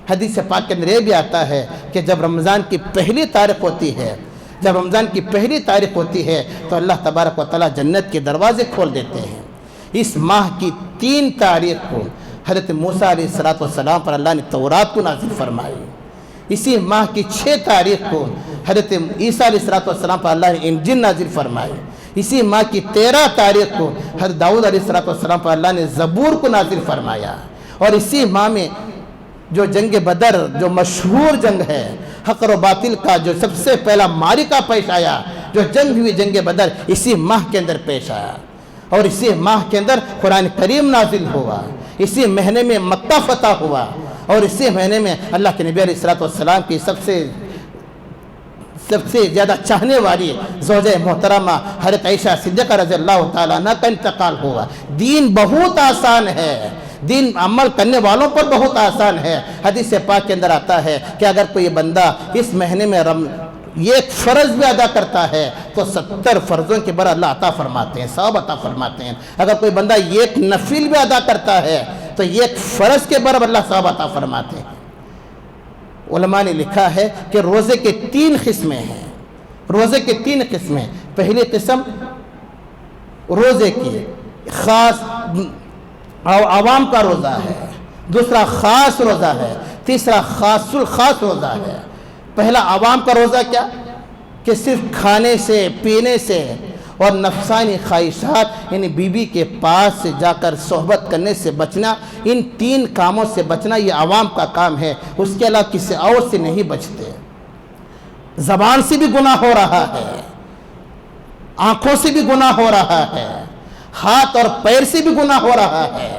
B: حدیث پاک کے اندر یہ بھی آتا ہے کہ جب رمضان کی پہلی تاریخ ہوتی ہے، جب رمضان کی پہلی تاریخ ہوتی ہے تو اللہ تبارک و تعالیٰ جنت کے دروازے کھول دیتے ہیں۔ اس ماہ کی 3 تاریخ کو حضرت موسیٰ علیہ السلام پر اللہ نے تورات کو نازل فرمائی۔ اسی ماہ کی 6 تاریخ کو حضرت عیسیٰ علیہ السلام پر اللہ نے انجیل نازل فرمائی۔ اسی ماہ کی 13 تاریخ کو حضرت داؤد علیہ السلام پر اللہ نے زبور کو نازل فرمایا۔ اور اسی ماہ میں جو جنگ بدر، جو مشہور جنگ ہے، حق و باطل کا جو سب سے پہلا معرکہ پیش آیا، جو جنگ ہوئی جنگ بدر، اسی ماہ کے اندر پیش آیا۔ اور اسی ماہ کے اندر قرآن کریم نازل ہوا، اسی مہینے میں مکہ فتح ہوا، اور اسی مہینے میں اللہ کے نبی علیہ السلام کی سب سے زیادہ چاہنے والی زوجہ محترمہ حضرت عائشہ صدیقہ رضی اللہ تعالیٰ عنہ کا انتقال ہوا۔ دین بہت آسان ہے، دین عمل کرنے والوں پر بہت آسان ہے۔ حدیث پاک کے اندر آتا ہے کہ اگر کوئی بندہ اس مہینے میں یہ ایک فرض بھی ادا کرتا ہے تو 70 فرضوں کے برابر اللہ عطا فرماتے ہیں، ثواب عطا فرماتے ہیں۔ اگر کوئی بندہ یہ ایک نفل بھی ادا کرتا ہے تو یہ ایک فرض کے برابر اللہ ثواب عطا فرماتے ہیں۔ علماء نے لکھا ہے کہ روزے کے 3 قسمیں ہیں، روزے کے 3 قسمیں۔ پہلی قسم روزے کی خاص عوام کا روزہ ہے، دوسرا خاص روزہ ہے، تیسرا خاص الخاص روزہ ہے۔ پہلا عوام کا روزہ کیا کہ صرف کھانے سے، پینے سے اور نفسانی خواہشات یعنی بیوی کے پاس سے جا کر صحبت کرنے سے بچنا، ان 3 کاموں سے بچنا یہ عوام کا کام ہے۔ اس کے علاوہ کسی اور سے نہیں بچتے۔ زبان سے بھی گناہ ہو رہا ہے، آنکھوں سے بھی گناہ ہو رہا ہے، ہاتھ اور پیر سے بھی گناہ ہو رہا ہے۔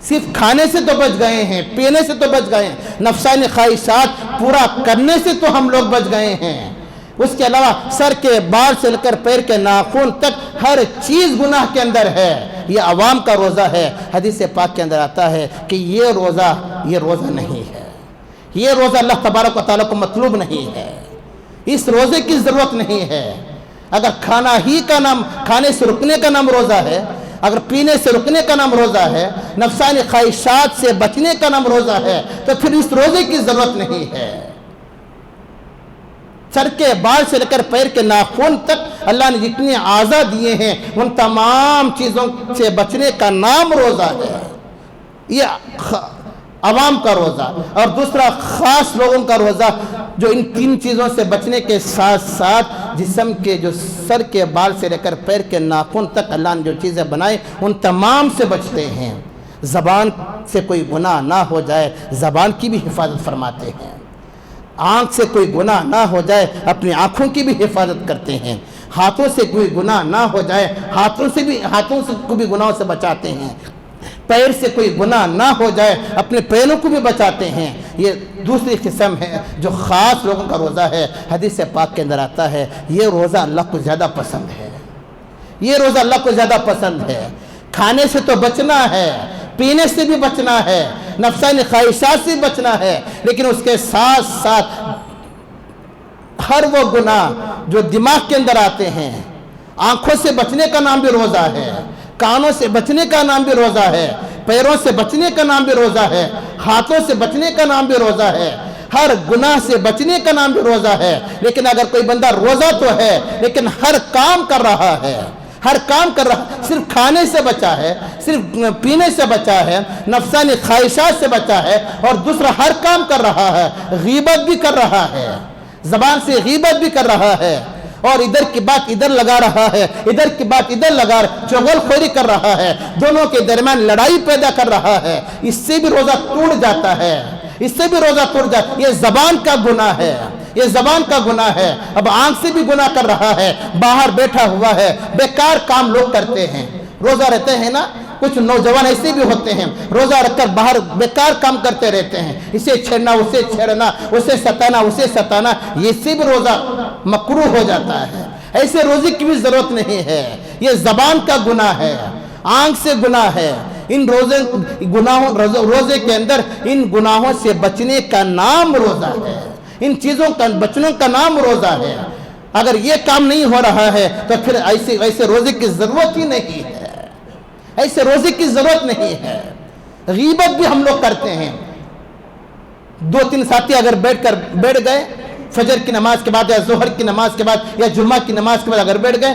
B: صرف کھانے سے تو بچ گئے ہیں، پینے سے تو بچ گئے ہیں، نفسانی خواہشات پورا کرنے سے تو ہم لوگ بچ گئے ہیں۔ اس کے علاوہ سر کے بال سے لے کر پیر کے ناخن تک ہر چیز گناہ کے اندر ہے۔ یہ عوام کا روزہ ہے۔ حدیث پاک کے اندر آتا ہے کہ یہ روزہ نہیں ہے، یہ روزہ اللہ تبارک و تعالیٰ کو مطلوب نہیں ہے، اس روزے کی ضرورت نہیں ہے۔ اگر کھانے سے رکنے کا نام روزہ ہے، اگر پینے سے رکنے کا نام روزہ ہے، نفسانی خواہشات سے بچنے کا نام روزہ ہے، تو پھر اس روزے کی ضرورت نہیں ہے۔ سر کے بال سے لے کر پیر کے ناخن تک اللہ نے جتنے اعضاء دیے ہیں ان تمام چیزوں سے بچنے کا نام روزہ ہے۔ یہ عوام کا روزہ۔ اور دوسرا خاص لوگوں کا روزہ جو ان 3 چیزوں سے بچنے کے ساتھ ساتھ جسم کے جو سر کے بال سے لے کر پیر کے ناخن تک اللہ نے جو چیزیں بنائے ان تمام سے بچتے ہیں۔ زبان سے کوئی گناہ نہ ہو جائے، زبان کی بھی حفاظت فرماتے ہیں۔ آنکھ سے کوئی گناہ نہ ہو جائے، اپنی آنکھوں کی بھی حفاظت کرتے ہیں۔ ہاتھوں سے کوئی گناہ نہ ہو جائے، ہاتھوں کو بھی گناہوں سے بچاتے ہیں۔ پیر سے کوئی گناہ نہ ہو جائے، اپنے پیروں کو بھی بچاتے ہیں۔ یہ دوسری قسم ہے جو خاص لوگوں کا روزہ ہے۔ حدیث پاک کے اندر آتا ہے یہ روزہ اللہ کو زیادہ پسند ہے، یہ روزہ اللہ کو زیادہ پسند ہے۔ کھانے سے تو بچنا ہے، پینے سے بھی بچنا ہے، نفسانی خواہشات سے بچنا ہے، لیکن اس کے ساتھ ساتھ ہر وہ گناہ جو دماغ کے اندر آتے ہیں، آنکھوں سے بچنے کا نام بھی روزہ ہے، کانوں سے بچنے کا نام بھی روزہ ہے، پیروں سے بچنے کا نام بھی روزہ ہے، ہاتھوں سے بچنے کا نام بھی روزہ ہے، ہر گناہ سے بچنے کا نام بھی روزہ ہے۔ لیکن اگر کوئی بندہ روزہ تو ہے لیکن ہر کام کر رہا ہے، صرف کھانے سے بچا ہے، صرف پینے سے بچا ہے، نفسانی خواہشات سے بچا ہے، اور دوسرا ہر کام کر رہا ہے، غیبت بھی کر رہا ہے، زبان سے غیبت بھی کر رہا ہے، اور ادھر کی بات ادھر لگا رہا ہے، ادھر کی بات ادھر لگا چغل خوری کر رہا ہے، دونوں کے درمیان لڑائی پیدا کر رہا ہے، اس سے بھی روزہ ٹوٹ جاتا ہے، یہ زبان کا گناہ ہے، یہ زبان کا گناہ ہے۔ اب آنکھ سے بھی گناہ کر رہا ہے، باہر بیٹھا ہوا ہے، بیکار کام لوگ کرتے ہیں، روزہ رہتے ہیں نا، کچھ نوجوان ایسے بھی ہوتے ہیں روزہ رکھ کر باہر بیکار کام کرتے رہتے ہیں، اسے چھیڑنا، اسے چھیڑنا، اسے ستانا، یہ سے بھی روزہ مکروہ ہو جاتا ہے۔ ایسے روزے کی بھی ضرورت نہیں ہے، یہ زبان کا گناہ ہے، آنکھ سے گناہ ہے۔ ان روزے کے اندر ان گناہوں سے بچنے کا نام روزہ ہے، ان چیزوں کا بچنوں کا نام روزہ ہے۔ اگر یہ کام نہیں ہو رہا ہے تو پھر ایسے روزے کی ضرورت ہی نہیں ہے، ایسے روزے کی ضرورت نہیں ہے۔ غیبت بھی ہم لوگ کرتے ہیں، 2-3 ساتھی اگر بیٹھ گئے فجر کی نماز کے بعد یا ظہر کی نماز کے بعد یا جمعہ کی نماز کے بعد اگر بیٹھ گئے،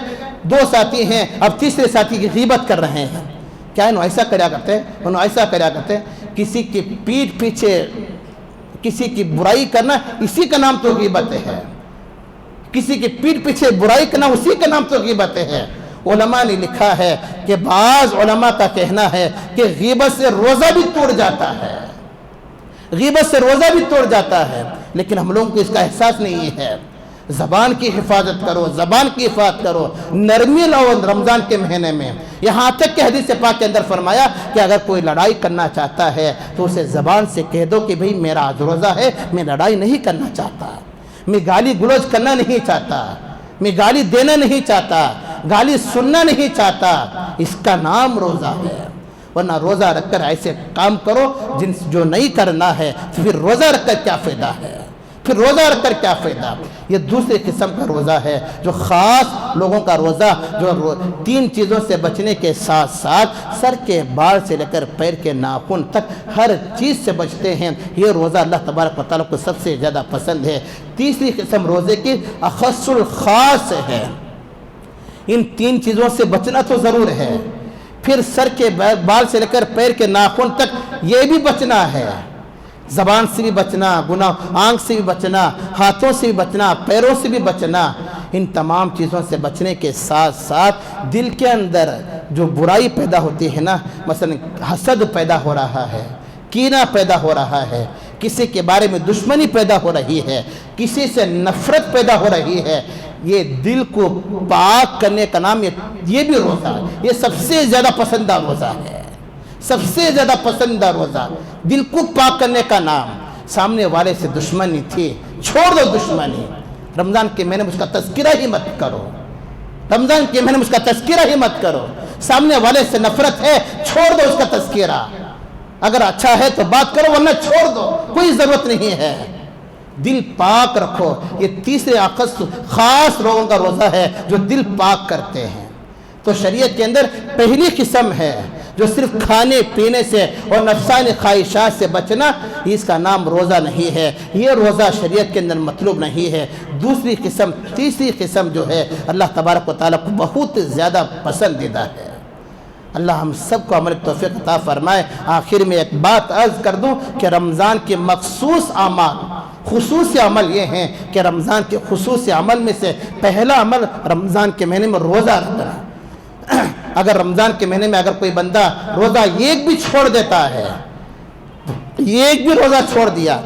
B: 2 ساتھی ہیں، اب تیسرے ساتھی کی غیبت کر رہے ہیں۔ کیا انہوں ایسا کریا کرتے کسی کی پیٹھ پیچھے کسی کی برائی کرنا، اسی کا نام تو غیبت ہے۔ کسی کی پیٹھ پیچھے برائی کرنا، اسی کا نام تو غیبت ہے۔ علماء نے لکھا ہے کہ بعض علماء کا کہنا ہے کہ غیبت سے روزہ بھی توڑ جاتا ہے، غیبت سے روزہ بھی توڑ جاتا ہے، لیکن ہم لوگوں کو اس کا احساس نہیں ہے۔ زبان کی حفاظت کرو، زبان کی حفاظت کرو، نرمی لاؤ رمضان کے مہینے میں۔ یہاں تک کہ حدیث پاک کے اندر فرمایا کہ اگر کوئی لڑائی کرنا چاہتا ہے تو اسے زبان سے کہہ دو کہ بھئی میرا آج روزہ ہے، میں لڑائی نہیں کرنا چاہتا، میں گالی گلوچ کرنا نہیں چاہتا، میں گالی دینا نہیں چاہتا، گالی سننا نہیں چاہتا۔ اس کا نام روزہ ہے۔ ورنہ روزہ رکھ کر ایسے کام کرو جو نہیں کرنا ہے، پھر روزہ رکھ کر کیا فائدہ ہے؟ پھر روزہ رکھ کر کیا فائدہ؟ یہ دوسرے قسم کا روزہ ہے، جو خاص لوگوں کا روزہ جو 3 چیزوں سے بچنے کے ساتھ ساتھ سر کے بال سے لے کر پیر کے ناخن تک ہر چیز سے بچتے ہیں۔ یہ روزہ اللہ تبارک و تعالیٰ کو سب سے زیادہ پسند ہے۔ تیسری قسم روزے کی اخص الخاص ہے۔ ان 3 چیزوں سے بچنا تو ضرور ہے، پھر سر کے بال سے لے کر پیر کے ناخن تک یہ بھی بچنا ہے۔ زبان سے بھی بچنا، آنکھ سے بھی بچنا، ہاتھوں سے بھی بچنا، پیروں سے بھی بچنا۔ ان تمام چیزوں سے بچنے کے ساتھ ساتھ دل کے اندر جو برائی پیدا ہوتی ہے نا، مثلا حسد پیدا ہو رہا ہے، کینہ پیدا ہو رہا ہے، کسی کے بارے میں دشمنی پیدا ہو رہی ہے، کسی سے نفرت پیدا ہو رہی ہے، یہ دل کو پاک کرنے کا نام یہ بھی روزہ ہے۔ یہ سب سے زیادہ پسندہ روزہ ہے، سب سے زیادہ پسندہ روزہ، دل کو پاک کرنے کا نام۔ سامنے والے سے دشمنی تھی، چھوڑ دو دشمنی۔ رمضان کے مہینے میں اس کا تذکرہ ہی مت کرو، رمضان کے مہینے میں اس کا تذکرہ ہی مت کرو۔ سامنے والے سے نفرت ہے، چھوڑ دو اس کا تذکرہ۔ اگر اچھا ہے تو بات کرو، ورنہ چھوڑ دو، کوئی ضرورت نہیں ہے۔ دل پاک رکھو۔ یہ تیسرے خاص لوگوں کا روزہ ہے جو دل پاک کرتے ہیں۔ تو شریعت کے اندر پہلی قسم ہے جو صرف کھانے پینے سے اور نفسانی خواہشات سے بچنا، اس کا نام روزہ نہیں ہے، یہ روزہ شریعت کے اندر مطلوب نہیں ہے۔ تیسری قسم جو ہے اللہ تبارک و تعالیٰ کو بہت زیادہ پسندیدہ ہے۔ اللہ ہم سب کو عمل توفیق عطا فرمائے۔ آخر میں ایک بات عرض کر دوں کہ رمضان کے مخصوص اعمال، خصوصی عمل یہ ہیں کہ رمضان کے خصوصی عمل میں سے پہلا عمل رمضان کے مہینے میں روزہ رکھنا۔ اگر رمضان کے مہینے میں اگر کوئی بندہ روزہ ایک بھی چھوڑ دیتا ہے، ایک بھی روزہ چھوڑ دیا،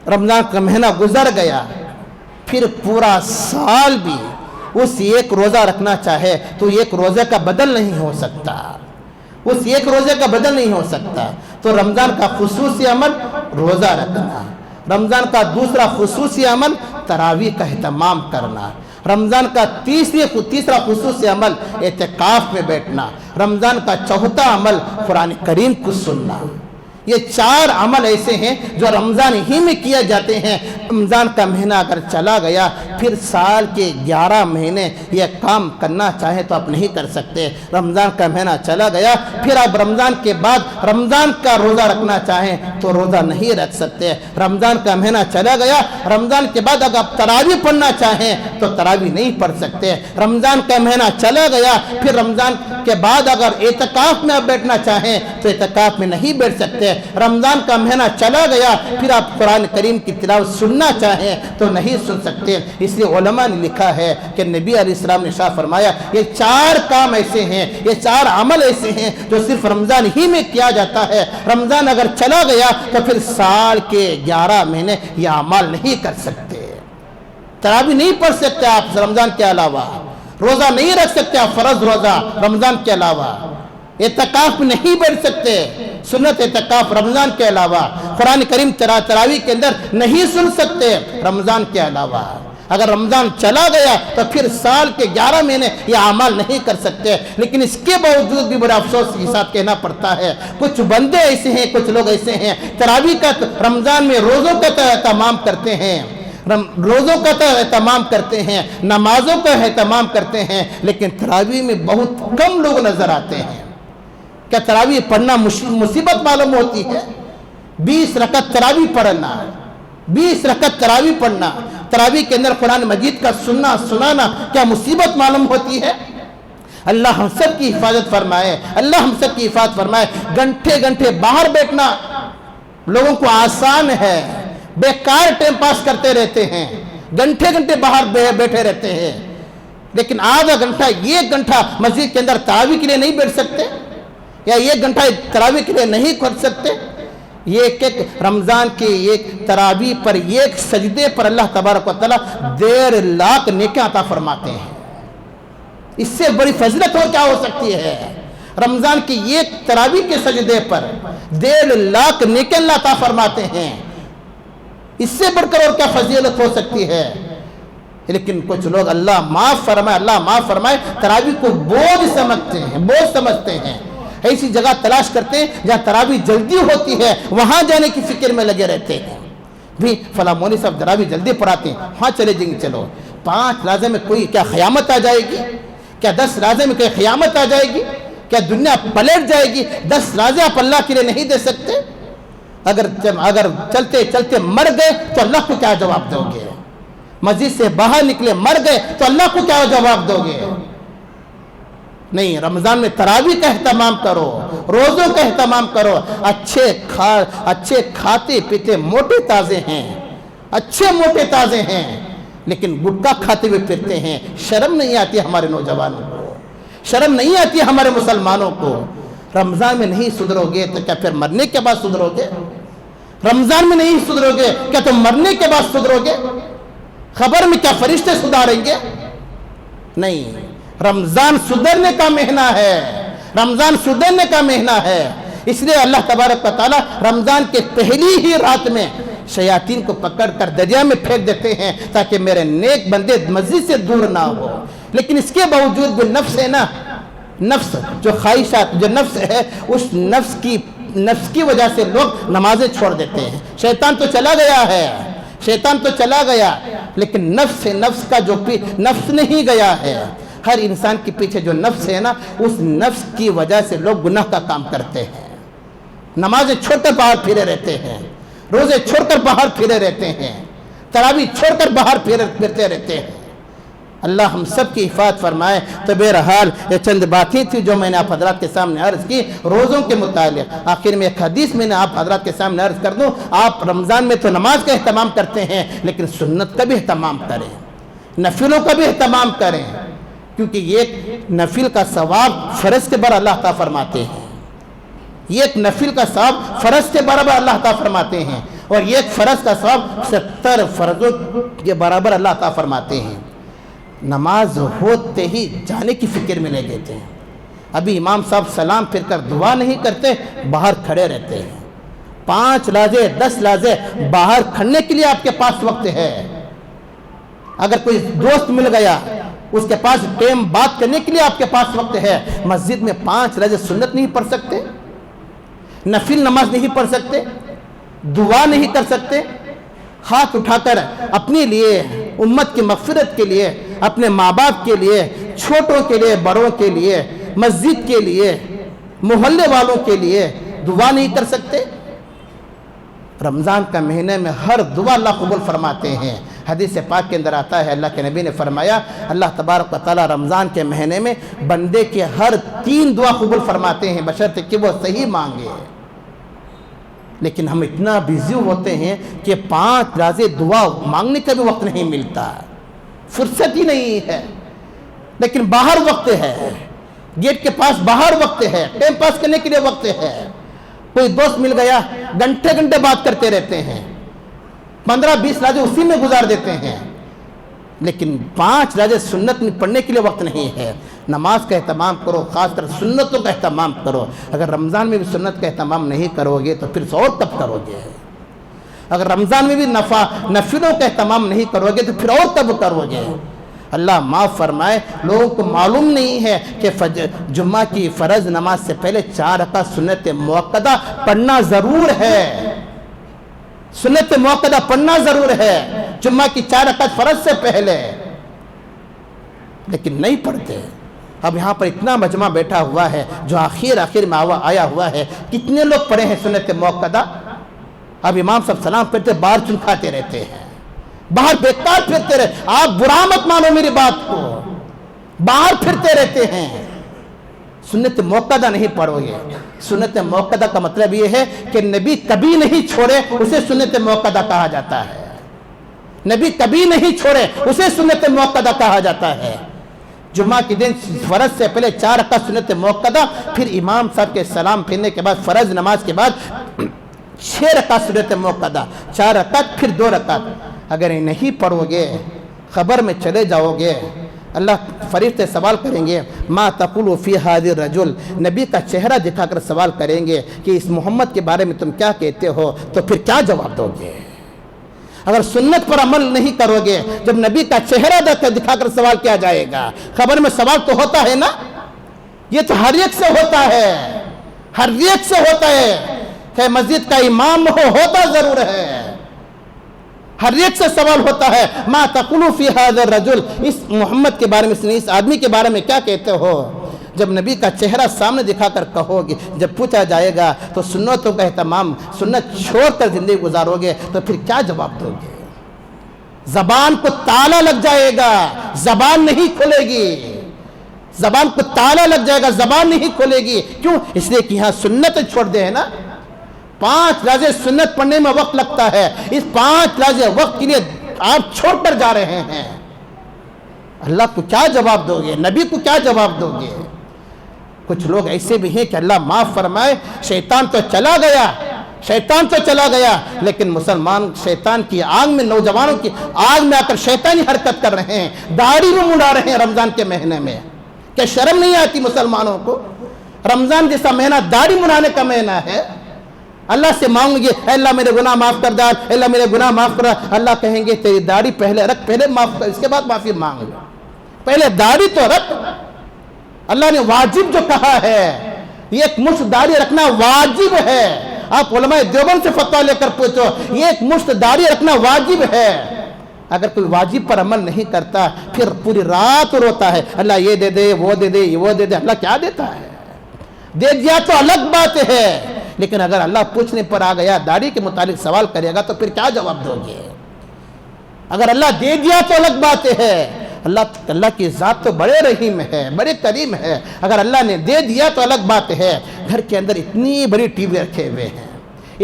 B: رمضان کا مہینہ گزر گیا، پھر پورا سال بھی اس ایک روزہ رکھنا چاہے تو ایک روزے کا بدل نہیں ہو سکتا، اس ایک روزے کا بدل نہیں ہو سکتا۔ تو رمضان کا خصوصی عمل روزہ رکھنا، رمضان کا دوسرا خصوصی عمل تراویح کا اہتمام کرنا، رمضان کا تیسرا خصوصی عمل اعتکاف میں بیٹھنا، رمضان کا چوتھا عمل قرآن کریم کو سننا۔ یہ 4 عمل ایسے ہیں جو رمضان ہی میں کیا جاتے ہیں۔ رمضان کا مہینہ اگر چلا گیا، پھر سال کے 11 مہینے یہ کام کرنا چاہیں تو آپ نہیں کر سکتے۔ رمضان کا مہینہ چلا گیا، پھر آپ رمضان کے بعد رمضان کا روزہ رکھنا چاہیں تو روزہ نہیں رکھ سکتے۔ رمضان کا مہینہ چلا گیا، رمضان کے بعد اگر آپ تراویح پڑھنا چاہیں تو تراویح نہیں پڑھ سکتے۔ رمضان کا مہینہ چلا گیا، پھر رمضان کے بعد اگر اعتکاف میں آپ بیٹھنا چاہیں تو اعتکاف میں نہیں بیٹھ سکتے۔ رمضان کا مہینہ چلا گیا، پھر آپ قرآن کریم کی تلاوت سننا چاہیں تو نہیں سن سکتے۔ اس لیے علماء نے لکھا ہے کہ نبی علیہ السلام نے ارشاد فرمایا، یہ 4 کام ایسے ہیں، یہ 4 عمل ایسے ہیں جو صرف رمضان ہی میں کیا جاتا ہے۔ رمضان اگر چلا گیا تو پھر سال کے 11 مہینے یہ اعمال نہیں کر سکتے۔ تراویح نہیں پڑھ سکتے آپ رمضان کے علاوہ، روزہ نہیں رکھ سکتے آپ فرض روزہ رمضان کے علاوہ، اعتکاف میں نہیں بیٹھ سکتے سنت اعتکاف رمضان کے علاوہ، قرآن کریم تراویح کے اندر نہیں سن سکتے رمضان کے علاوہ۔ اگر رمضان چلا گیا تو پھر سال کے 11 مہینے یہ اعمال نہیں کر سکتے. لیکن اس کے باوجود بھی بڑا افسوس کے ساتھ کہنا پڑتا ہے کچھ بندے ایسے ہیں, کچھ لوگ ایسے ہیں تراویح کا رمضان میں روزوں کا اہتمام کرتے ہیں, روزوں کا اہتمام کرتے ہیں, نمازوں کا اہتمام کرتے ہیں, لیکن تراویح میں بہت کم لوگ نظر آتے ہیں. کیا تراویح پڑھنا مصیبت معلوم ہوتی ہے؟ 20 رکعت تراویح پڑھنا, 20 رکعت تراویح پڑھنا, تراویح کے اندر قرآن مجید کا سنانا کیا مصیبت معلوم ہوتی ہے؟ اللہ ہم سب کی حفاظت فرمائے, اللہ ہم سب کی حفاظت فرمائے. گھنٹے گھنٹے باہر بیٹھنا لوگوں کو آسان ہے, بیکار ٹائم پاس کرتے رہتے ہیں, گھنٹے گھنٹے باہر بیٹھے رہتے ہیں, لیکن آدھا گھنٹہ 1 گھنٹہ مسجد کے اندر تراویح کے لیے نہیں بیٹھ سکتے, یا 1 گھنٹہ تراویح کے لیے نہیں کر سکتے. یہ ایک رمضان کی ایک تراویح پر, ایک سجدے پر اللہ تبارک و تعالیٰ 1.5 لاکھ نیکیاں عطا فرماتے ہیں. اس سے بڑی فضیلت کیا ہو سکتی ہے؟ رمضان کی ایک تراویح کے سجدے پر 1.5 لاکھ نیکیاں اللہ عطا فرماتے ہیں. اس سے بڑھ کر اور کیا فضیلت ہو سکتی ہے؟ لیکن کچھ لوگ اللہ معاف فرمائے تراویح کو بوجھ سمجھتے ہیں, ایسی جگہ تلاش کرتے ہیں جہاں تراویح جلدی ہوتی ہے, وہاں جانے کی فکر میں لگے رہتے ہیں. بھی فلاں مولوی صاحب تراویح جلدی پڑھاتے ہیں, ہاں چلے جائیں گے. چلو 5 رازے میں کوئی کیا قیامت آ جائے گی؟ کیا 10 رازے میں کوئی قیامت آ جائے گی؟ کیا دنیا پلٹ جائے گی؟ 10 رازے آپ اللہ کے لیے نہیں دے سکتے؟ اگر چلتے چلتے مر گئے تو اللہ کو کیا جواب دو گے؟ مسجد سے باہر نکلے مر گئے تو اللہ کو کیا جواب دو گے؟ نہیں, رمضان میں تراویح کا اہتمام کرو, روزوں کا اہتمام کرو. اچھے کھاتے پیتے موٹے تازے ہیں, لیکن گٹکا کھاتے ہوئے پھرتے ہیں. شرم نہیں آتی ہمارے نوجوانوں کو, شرم نہیں آتی ہمارے مسلمانوں کو. رمضان میں نہیں سدھرو گے تو کیا پھر مرنے کے بعد سدھرو گے؟ رمضان میں نہیں سدھرو گے کیا تم مرنے کے بعد سدھرو گے؟ خبر میں کیا فرشتے سدھاریں گے؟ نہیں, رمضان سدھرنے کا مہینہ ہے, رمضان سدھرنے کا مہینہ ہے. اس لیے اللہ تبارک و تعالیٰ رمضان کے پہلی ہی رات میں شیاطین کو پکڑ کر دریا میں پھینک دیتے ہیں تاکہ میرے نیک بندے مسجد سے دور نہ ہو. لیکن اس کے باوجود بھی نفس ہے نا, نفس جو خواہشات, جو نفس ہے, اس نفس کی وجہ سے لوگ نمازیں چھوڑ دیتے ہیں. شیطان تو چلا گیا, لیکن نفس کا جو نفس نہیں گیا ہے. ہر انسان کے پیچھے جو نفس ہے نا, اس نفس کی وجہ سے لوگ گناہ کا کام کرتے ہیں. نمازیں چھوڑ کر باہر پھرے رہتے ہیں, روزے چھوڑ کر باہر پھرے رہتے ہیں, تراویح چھوڑ کر باہر پھرتے رہتے ہیں. اللہ ہم سب کی حفاظت فرمائے. تو بہرحال یہ چند باتیں تھی جو میں نے آپ حضرات کے سامنے عرض کی روزوں کے متعلق. آخر میں ایک حدیث میں نے آپ حضرات کے سامنے عرض کر دوں. آپ رمضان میں تو نماز کا اہتمام کرتے ہیں, لیکن سنت کا بھی اہتمام کریں, نفلوں کا بھی اہتمام کریں, کیونکہ یہ نفل کا ثواب فرض کے برابر اللہ تعالیٰ فرماتے ہیں. یہ ایک نفل کا ثواب فرض کے برابر اللہ تعالیٰ فرماتے ہیں, اور یہ ایک فرض کا ثواب 70 فرضوں کے برابر اللہ تعالیٰ فرماتے ہیں. نماز ہوتے ہی جانے کی فکر میں لے لیتے ہیں. ابھی امام صاحب سلام پھر کر دعا نہیں کرتے, باہر کھڑے رہتے ہیں. 5 لازے 10 لازے باہر کھڑنے کے لیے آپ کے پاس وقت ہے. اگر کوئی دوست مل گیا, اس کے پاس ٹائم بات کرنے کے لیے آپ کے پاس وقت ہے. مسجد میں 5 لازے سنت نہیں پڑھ سکتے, نفل نماز نہیں پڑھ سکتے, دعا نہیں کر سکتے, ہاتھ اٹھا کر اپنے لیے, امت کی مغفرت کے لیے, اپنے ماں باپ کے لیے, چھوٹوں کے لیے, بڑوں کے لیے, مسجد کے لیے, محلے والوں کے لیے دعا نہیں کر سکتے؟ رمضان کا مہینے میں ہر دعا اللہ قبول فرماتے ہیں. حدیث پاک کے اندر آتا ہے, اللہ کے نبی نے فرمایا اللہ تبارک و تعالیٰ رمضان کے مہینے میں بندے کے ہر 3 دعا قبول فرماتے ہیں, بشرطے کہ وہ صحیح مانگے. لیکن ہم اتنا بیزی ہوتے ہیں کہ 5 لازے دعا مانگنے کا بھی وقت نہیں ملتا, فرصت ہی نہیں ہے. لیکن باہر وقت ہے, گیٹ کے پاس باہر وقت ہے, ٹائم پاس کرنے کے لیے وقت ہے. کوئی دوست مل گیا, گھنٹے بات کرتے رہتے ہیں, 15-20 لازے اسی میں گزار دیتے ہیں. لیکن 5 لازے سنت میں پڑھنے کے لیے وقت نہیں ہے. نماز کا اہتمام کرو, خاص کر سنتوں کا اہتمام کرو. اگر رمضان میں بھی سنت کا اہتمام نہیں کرو گے تو پھر اور کب کرو گے؟ اگر رمضان میں بھی نفلوں کا اہتمام نہیں کرو گے تو پھر اور کب کرو گے؟ اللہ معاف فرمائے، لوگوں کو معلوم نہیں ہے کہ جمعہ کی فرض نماز سے پہلے 4 رکعت سنت موقدہ پڑھنا ضرور ہے، سنت موقدہ پڑھنا ضرور ہے جمعہ کی 4 رکعت فرض سے پہلے، لیکن نہیں پڑھتے۔ اب یہاں پر اتنا مجمع بیٹھا ہوا ہے جو آخر میں آیا ہوا ہے، کتنے لوگ پڑھے ہیں سنت موقدہ؟ اب امام صاحب سلام پڑھتے باہر چنکھاتے رہتے ہیں، باہر بیکار پھرتے رہتے، آپ برا مت مانو میری بات کو، باہر پھرتے رہتے ہیں، سنت موقدہ نہیں پڑھو گے۔ سنت موقدہ کا مطلب یہ ہے کہ نبی کبھی نہیں چھوڑے اسے سنت موقدہ کہا جاتا ہے، نبی کبھی نہیں چھوڑے اسے سنت موقدہ کہا جاتا ہے۔ جمعہ کے دن فرض سے پہلے 4 رکعت سنت موقدہ، پھر امام صاحب کے سلام پھرنے کے بعد فرض نماز کے بعد 6 رکعت سنت موقدہ، 4 رکعت پھر 2 رکعت۔ اگر نہیں پڑھو گے، خبر میں چلے جاؤ گے، اللہ فرشتے سوال کریں گے ما تقول فی ھذا الرجل، نبی کا چہرہ دکھا کر سوال کریں گے کہ اس محمد کے بارے میں تم کیا کہتے ہو، تو پھر کیا جواب دو گے؟ اگر سنت پر عمل نہیں کرو گے، جب نبی کا چہرہ دکھا کر سوال کیا جائے گا، خبر میں سوال تو ہوتا ہے نا، یہ تو ہر ایک سے ہوتا ہے، ہر ایک سے ہوتا ہے، کہ مسجد کا امام ہوتا ضرور ہے، ہر ایک سے سوال ہوتا ہے ما تقول فی ھذا الرجل، اس محمد کے بارے میں، اس آدمی کے بارے میں کیا کہتے ہو؟ جب نبی کا چہرہ سامنے دکھا کر کہو گے، جب پوچھا جائے گا تو سنتوں کا اہتمام، سنت چھوڑ کر زندگی گزارو گے تو پھر کیا جواب دو گے؟ زبان کو تالا لگ جائے گا، زبان نہیں کھلے گی، زبان کو تالا لگ جائے گا، زبان نہیں کھلے گی۔ کیوں؟ اس لیے کہ یہاں سنت چھوڑ دے ہیں نا، 5 لازے سنت پڑھنے میں وقت لگتا ہے، اس 5 لازے وقت کے لیے آپ چھوڑ کر جا رہے ہیں، اللہ کو کیا جواب دو گے؟ نبی کو کیا جواب دو گے؟ کچھ لوگ ایسے بھی ہیں کہ اللہ معاف فرمائے، شیطان تو چلا گیا، لیکن مسلمان شیطان کی آگ میں، نوجوانوں کی آگ میں آ کر شیطانی حرکت کر رہے ہیں، داڑھی میں مڑا رہے ہیں رمضان کے مہینے میں۔ کیا شرم نہیں آتی مسلمانوں کو؟ رمضان جیسا مہینہ داڑھی مڑانے کا مہینہ ہے، اللہ سے مانگیں گے اے اللہ میرے گناہ معاف کر دے، اے اللہ میرے گناہ معاف کر، اللہ کہیں گے تیری داڑھی پہلے رکھ، پہلے معاف کر، اس کے بعد معافی مانگ، پہلے داڑھی تو رکھ۔ اللہ نے واجب جو کہا ہے، یہ ایک مشت داڑھی رکھنا واجب ہے، آپ علماء دیوبند سے فتویٰ لے کر پوچھو، یہ ایک مشت داڑھی رکھنا واجب ہے۔ اگر کوئی واجب پر عمل نہیں کرتا پھر پوری رات روتا ہے اللہ یہ دے دے، وہ دے دے، وہ دے دے، اللہ کیا دیتا ہے؟ دے دیا تو الگ بات ہے، لیکن اگر اللہ پوچھنے پر آ گیا، داڑھی کے متعلق سوال کرے گا تو پھر کیا جواب دو گے؟ اگر اللہ دے دیا تو الگ بات ہے، اللہ کی ذات تو بڑے رحیم ہے، بڑے کریم ہے، اگر اللہ نے دے دیا تو الگ بات ہے۔ گھر کے اندر اتنی بڑی ٹی وی رکھے ہوئے ہیں،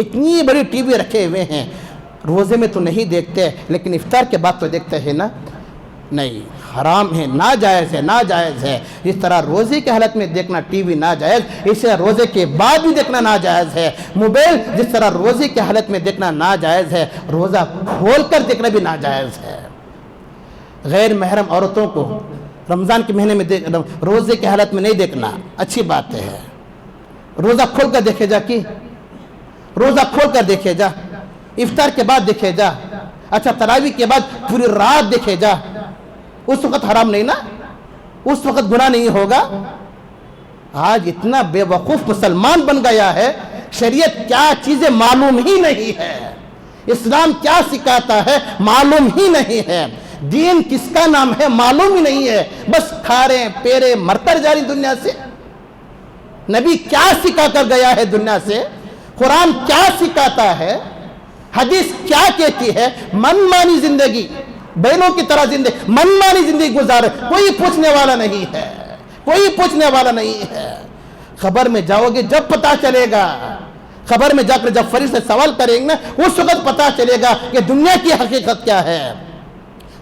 B: اتنی بڑی ٹی وی رکھے ہوئے ہیں، روزے میں تو نہیں دیکھتے لیکن افطار کے بعد تو دیکھتے ہیں نا، نہیں، حرام ہے، ناجائز ہے، ناجائز ہے۔ اس طرح روزے کی حالت میں دیکھنا ٹی وی ناجائز، اس طرح روزے کے بعد بھی دیکھنا ناجائز ہے۔ موبائل جس طرح روزے کی حالت میں دیکھنا ناجائز ہے، روزہ کھول کر دیکھنا بھی ناجائز ہے۔ غیر محرم عورتوں کو رمضان کے مہینے میں روزے کی حالت میں نہیں دیکھنا اچھی بات ہے، روزہ کھول کر دیکھے جا، کی روزہ کھول کر دیکھے جا، افطار کے بعد دیکھے جا، اچھا تراویح کے بعد پوری رات دیکھے جا، اس وقت حرام نہیں نا، اس وقت گناہ نہیں ہوگا۔ آج اتنا بے وقوف مسلمان بن گیا ہے، شریعت کیا چیزیں معلوم ہی نہیں ہے، اسلام کیا سکھاتا ہے معلوم ہی نہیں ہے، دین کس کا نام ہے معلوم ہی نہیں ہے، بس کھا رہے پی رہے مرتر جاری دنیا سے۔ نبی کیا سکھا کر گیا ہے دنیا سے، قرآن کیا سکھاتا ہے، حدیث کیا کہتی ہے؟ من مانی زندگی، بہنوں کی طرح زندگی، من مانی زندگی گزارے، کوئی پوچھنے والا نہیں ہے، کوئی پوچھنے والا نہیں ہے۔ خبر میں جاؤ گے جب پتا چلے گا، خبر میں جا کر جب فرشتے سوال کریں گے نا، اس وقت پتا چلے گا کہ دنیا کی حقیقت کیا ہے۔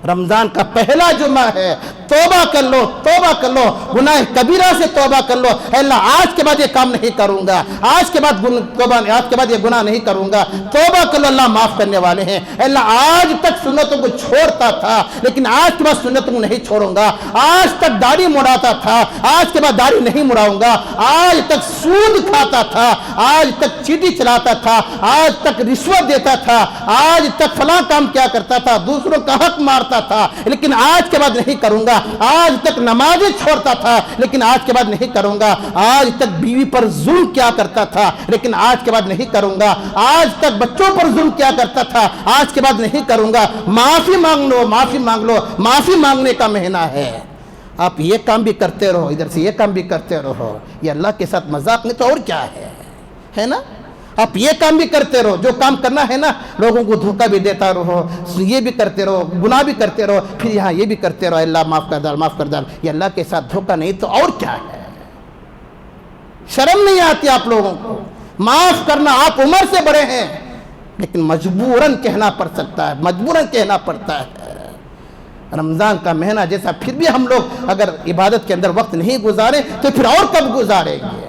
B: رمضان کا پہلا جمعہ ہے، توبہ کر لو، توبہ کر لو، گناہ کبیرہ سے توبہ کر لو. اے اللہ آج کے بعد یہ کام نہیں کروں گا، آج کے بعد یہ گناہ نہیں کروں گا. توبہ کر لو، اللہ معاف کرنے والے ہیں. اے اللہ آج تک سنتوں کو چھوڑتا تھا لیکن آج کے بعد سنتوں کو نہیں چھوڑوں گا. آج تک داڑھی مڑاتا تھا، آج کے بعد داڑھی نہیں مڑاؤں گا. آج تک سود کھاتا تھا، آج تک چیٹی چلاتا تھا، آج تک رشوت دیتا تھا، آج تک فلاں کام کیا کرتا تھا، دوسروں کا حق مارتا تھا، لیکن آج کے بعد نہیں کروں گا. آج تک نمازیں چھوڑتا تھا لیکن آج کے بعد نہیں کروں گا. آج تک بیوی پر ظلم کیا کرتا تھا لیکن آج کے بعد نہیں کروں گا. آج تک بچوں پر ظلم کیا کرتا تھا، آج کے بعد نہیں کروں گا. معافی مانگ لو، معافی مانگ لو. معافی مانگنے کا مہینہ ہے. آپ یہ کام بھی کرتے رہو، ادھر سے یہ کام بھی کرتے رہو. یہ اللہ کے ساتھ مذاق نہیں تو اور کیا ہے نا. آپ یہ کام بھی کرتے رہو، جو کام کرنا ہے نا، لوگوں کو دھوکہ بھی دیتا رہو، یہ بھی کرتے رہو، گناہ بھی کرتے رہو، پھر یہاں یہ بھی کرتے رہو. اللہ معاف کر دال، معاف کر دال. یہ اللہ کے ساتھ دھوکہ نہیں تو اور کیا ہے. شرم نہیں آتی آپ لوگوں کو. معاف کرنا، آپ عمر سے بڑے ہیں لیکن مجبوراً کہنا پڑ سکتا ہے، مجبوراً کہنا پڑتا ہے. رمضان کا مہینہ جیسا پھر بھی ہم لوگ اگر عبادت کے اندر وقت نہیں گزارے تو پھر اور کب گزاریں گے.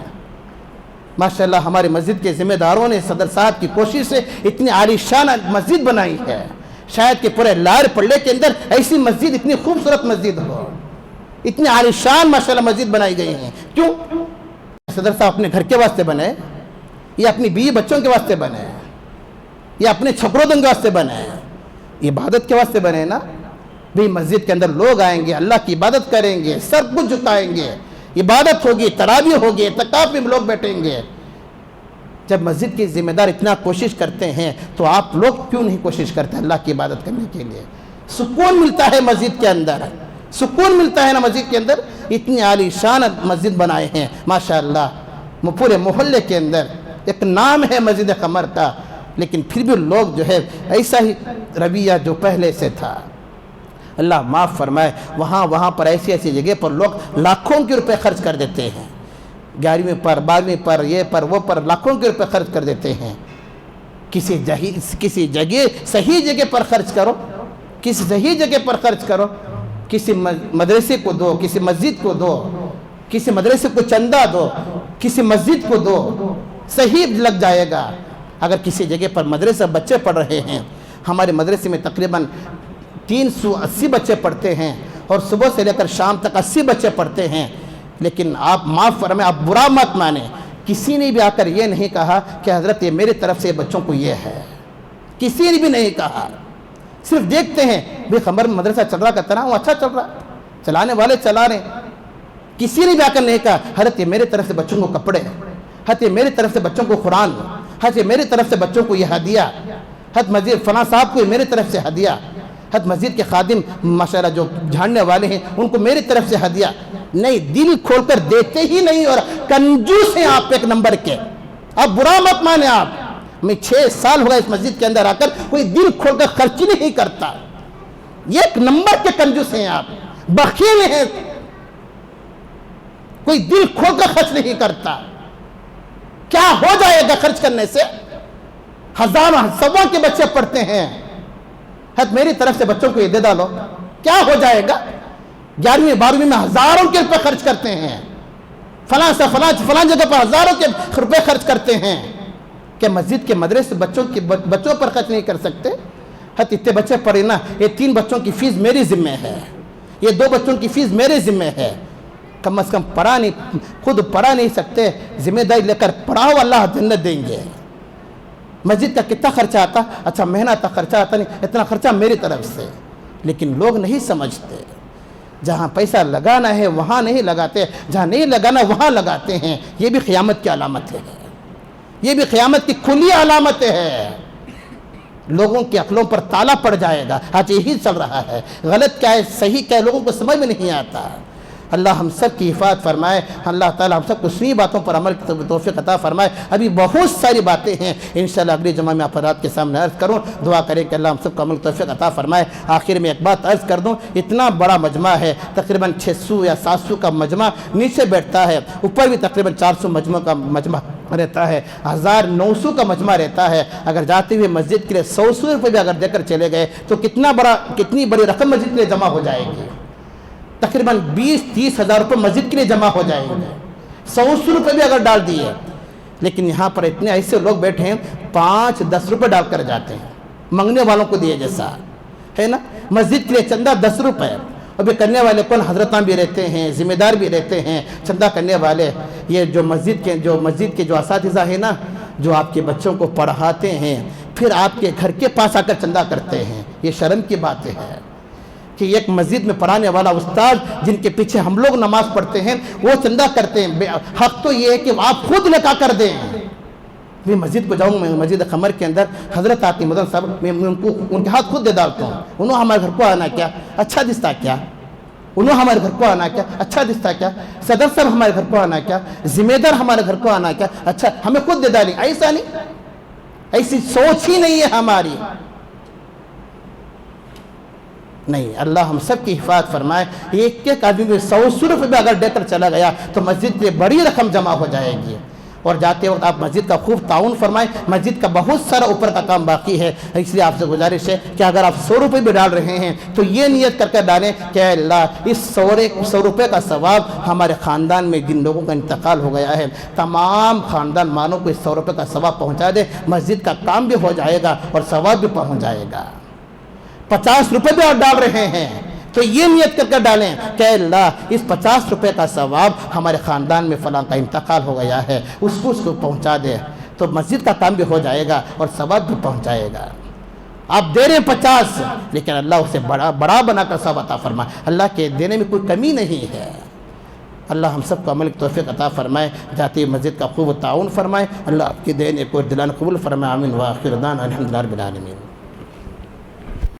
B: ماشاءاللہ ہماری مسجد کے ذمہ داروں نے صدر صاحب کی کوشش سے اتنی عالیشان مسجد بنائی ہے. شاید کہ پورے لار پڑے کے اندر ایسی مسجد، اتنی خوبصورت مسجد ہو، اتنی عالیشان ماشاءاللہ مسجد بنائی گئی ہیں. کیوں؟ صدر صاحب اپنے گھر کے واسطے بنے، یا اپنی بیوی بچوں کے واسطے بنے، یا اپنے چھپرودوں کے واسطے بنے؟ عبادت کے واسطے بنے نا. بھی مسجد کے اندر لوگ آئیں گے، اللہ کی عبادت کریں گے، سر کچھ جھکائیں گے، عبادت ہوگی، تراویح ہوگی، اعتکاف میں لوگ بیٹھیں گے. جب مسجد کے ذمہ دار اتنا کوشش کرتے ہیں تو آپ لوگ کیوں نہیں کوشش کرتے اللہ کی عبادت کرنے کے لیے؟ سکون ملتا ہے مسجد کے اندر، سکون ملتا ہے نا مسجد کے اندر. اتنی عالی شان مسجد بنائے ہیں ماشاءاللہ. پورے محلے کے اندر ایک نام ہے مسجد قمر کا، لیکن پھر بھی لوگ جو ہے ایسا ہی رویہ جو پہلے سے تھا. اللہ معاف فرمائے. وہاں پر ایسی جگہ پر لوگ لاکھوں کے روپے خرچ کر دیتے ہیں، 11ویں پر، 12ویں پر، یہ پر وہ پر لاکھوں کے روپے خرچ کر دیتے ہیں. کسی جگہ صحیح جگہ پر خرچ کرو، کسی صحیح جگہ پر خرچ کرو. کسی مدرسے کو دو، کسی مسجد کو دو، کسی مدرسے کو چندہ دو، کسی مسجد کو دو، صحیح لگ جائے گا. اگر کسی جگہ پر مدرسہ بچے پڑھ رہے ہیں، ہمارے مدرسے میں تقریباً 380 بچے پڑھتے ہیں اور صبح سے لے کر شام تک 80 بچے پڑھتے ہیں، لیکن آپ معاف فرمائیں، آپ برا مت مانیں، کسی نے بھی آ کر یہ نہیں کہا کہ حضرت یہ میری طرف سے بچوں کو یہ ہے. کسی نے بھی نہیں کہا. صرف دیکھتے ہیں بھی خبر مدرسہ چل رہا کرتا رہا، وہ اچھا چل رہا، چلانے والے چلا رہے. کسی نے بھی آ کر نہیں کہا حضرت یہ میری طرف سے بچوں کو کپڑے، حضرت یہ میری طرف سے بچوں کو قرآن، حضرت یہ میری طرف سے بچوں کو یہ ہدیہ، حضرت مسجد فلاں صاحب کو یہ میری طرف سے ہدیہ، حضرت مسجد کے خادم ماشاءاللہ جو جھاڑنے والے ہیں ان کو میری طرف سے ہدیہ. نہیں، دل کھول کر دیتے ہی نہیں اور کنجوس ہیں آپ ایک نمبر کے. آپ برا مت مانے. آپ میں 6 سال ہو گئے اس مسجد کے اندر آ کر، کوئی دل کھول کر خرچ نہیں کرتا. یہ ایک نمبر کے کنجوس ہیں آپ، بخیل ہیں. کوئی دل کھول کر خرچ نہیں کرتا. کیا ہو جائے گا خرچ کرنے سے؟ ہزاروں سوا کے بچے پڑھتے ہیں، حد میری طرف سے بچوں کو یہ دے ڈالو، کیا ہو جائے گا؟ 11ویں 12ویں میں ہزاروں کے روپے خرچ کرتے ہیں، فلاں جگہ پر ہزاروں کے روپے خرچ کرتے ہیں. کہ مسجد کے مدرسے بچوں پر خرچ نہیں کر سکتے؟ حد اتنے بچے پڑھے نا، یہ 3 بچوں کی فیس میری ذمہ ہے، یہ 2 بچوں کی فیس میرے ذمہ ہے. کم از کم خود پڑھا نہیں سکتے، ذمہ داری لے کر پڑھاؤ، اللہ جنت دیں گے. مسجد کا کتنا خرچہ آتا؟ اچھا مہینہ تک خرچہ آتا نہیں، اتنا خرچہ میری طرف سے. لیکن لوگ نہیں سمجھتے. جہاں پیسہ لگانا ہے وہاں نہیں لگاتے، جہاں نہیں لگانا وہاں لگاتے ہیں. یہ بھی قیامت کی علامت ہے، یہ بھی قیامت کی کھلی علامت ہے. لوگوں کی عقلوں پر تالا پڑ جائے گا. آج یہی چل رہا ہے، غلط کیا ہے صحیح کیا ہے لوگوں کو سمجھ میں نہیں آتا. اللہ ہم سب کی حفاظت فرمائے. اللہ تعالی ہم سب کو صحیح باتوں پر عمل کی توفیق عطا فرمائے. ابھی بہت ساری باتیں ہیں، انشاءاللہ اگلی جمعہ میں آپ حضرات کے سامنے عرض کروں. دعا کریں کہ اللہ ہم سب کو عمل کی توفیق عطا فرمائے. آخر میں ایک بات عرض کر دوں، اتنا بڑا مجمع ہے، تقریباً 600 یا 700 کا مجمع نیچے بیٹھتا ہے، اوپر بھی تقریباً 400 مجمع کا مجمع
A: رہتا ہے، 1900 کا مجمع رہتا ہے، اگر جاتے ہوئے مسجد کے لیے 100 روپے بھی اگر دے کر چلے گئے تو کتنی بڑی رقم مسجد کے لیے جمع ہو جائے گی، تقریباً 20-30 ہزار روپے مسجد کے لیے جمع ہو جائیں گے، 100 روپے بھی اگر ڈال دیے۔ لیکن یہاں پر اتنے ایسے لوگ بیٹھے ہیں 5-10 روپے ڈال کر جاتے ہیں، منگنے والوں کو دیے جیسا ہے نا۔ مسجد کے لیے چندہ 10 روپے، ابھی کرنے والے کون؟ حضرتاں بھی رہتے ہیں، ذمہ دار بھی رہتے ہیں، چندہ کرنے والے یہ جو مسجد کے جو اساتذہ ہیں نا، جو آپ کے بچوں کو پڑھاتے ہیں، پھر آپ کے گھر کے پاس آ کر چندہ کرتے ہیں، یہ شرم کی بات ہے کہ ایک مسجد میں پڑھانے والا استاد جن کے پیچھے ہم لوگ نماز پڑھتے ہیں وہ چندہ کرتے ہیں۔ حق تو یہ ہے کہ آپ خود لکھا کر دیں۔ میں مسجد کو جاؤں، میں مسجد قمر کے اندر حضرت آتی مدن صاحب، میں ان کے ہاتھ خود دے ڈالتا ہوں، انہوں ہمارے گھر کو آنا کیا اچھا دستا کیا، انہوں ہمارے گھر کو آنا کیا اچھا دستا کیا، صدر صاحب ہمارے گھر کو آنا کیا، ذمہ دار ہمارے گھر کو آنا کیا اچھا، ہمیں خود دے ڈالیں۔ ایسا نہیں، ایسی سوچ ہی نہیں ہے ہماری، نہیں۔ اللہ ہم سب کی حفاظت فرمائے۔ ایک آدمی میں 100 روپے بھی اگر دے کر چلا گیا تو مسجد کے بڑی رقم جمع ہو جائے گی۔ اور جاتے وقت آپ مسجد کا خوب تعاون فرمائیں، مسجد کا بہت سارا اوپر کا کام باقی ہے، اس لیے آپ سے گزارش ہے کہ اگر آپ 100 روپے بھی ڈال رہے ہیں تو یہ نیت کر کے ڈالیں کہ اے اللہ اس 100 روپے کا ثواب ہمارے خاندان میں جن لوگوں کا انتقال ہو گیا ہے تمام خاندان مانوں کو اس 100 روپے کا ثواب پہنچا دے، مسجد کا کام بھی ہو جائے گا اور ثواب بھی پہنچ جائے گا۔ 50 روپے بھی آپ ڈال رہے ہیں تو یہ نیت کر کے ڈالیں کہ اے اللہ اس 50 روپے کا ثواب ہمارے خاندان میں فلاں کا انتقال ہو گیا ہے، اس کو پہنچا دے، تو مسجد کا کام بھی ہو جائے گا اور ثواب بھی پہنچ جائے گا۔ آپ دے رہے ہیں 50، لیکن اللہ اسے بڑا بنا کر ثواب عطا فرمائے۔ اللہ کے دینے میں کوئی کمی نہیں ہے۔ اللہ ہم سب کو عمل کی توفیق عطا فرمائے، جاتی مسجد کا خوب تعاون فرمائے۔ اللہ آپ کے دینے کو دلان قبول فرمائے۔ آمین۔ وآخر دعوانا الحمدللہ رب العالمین۔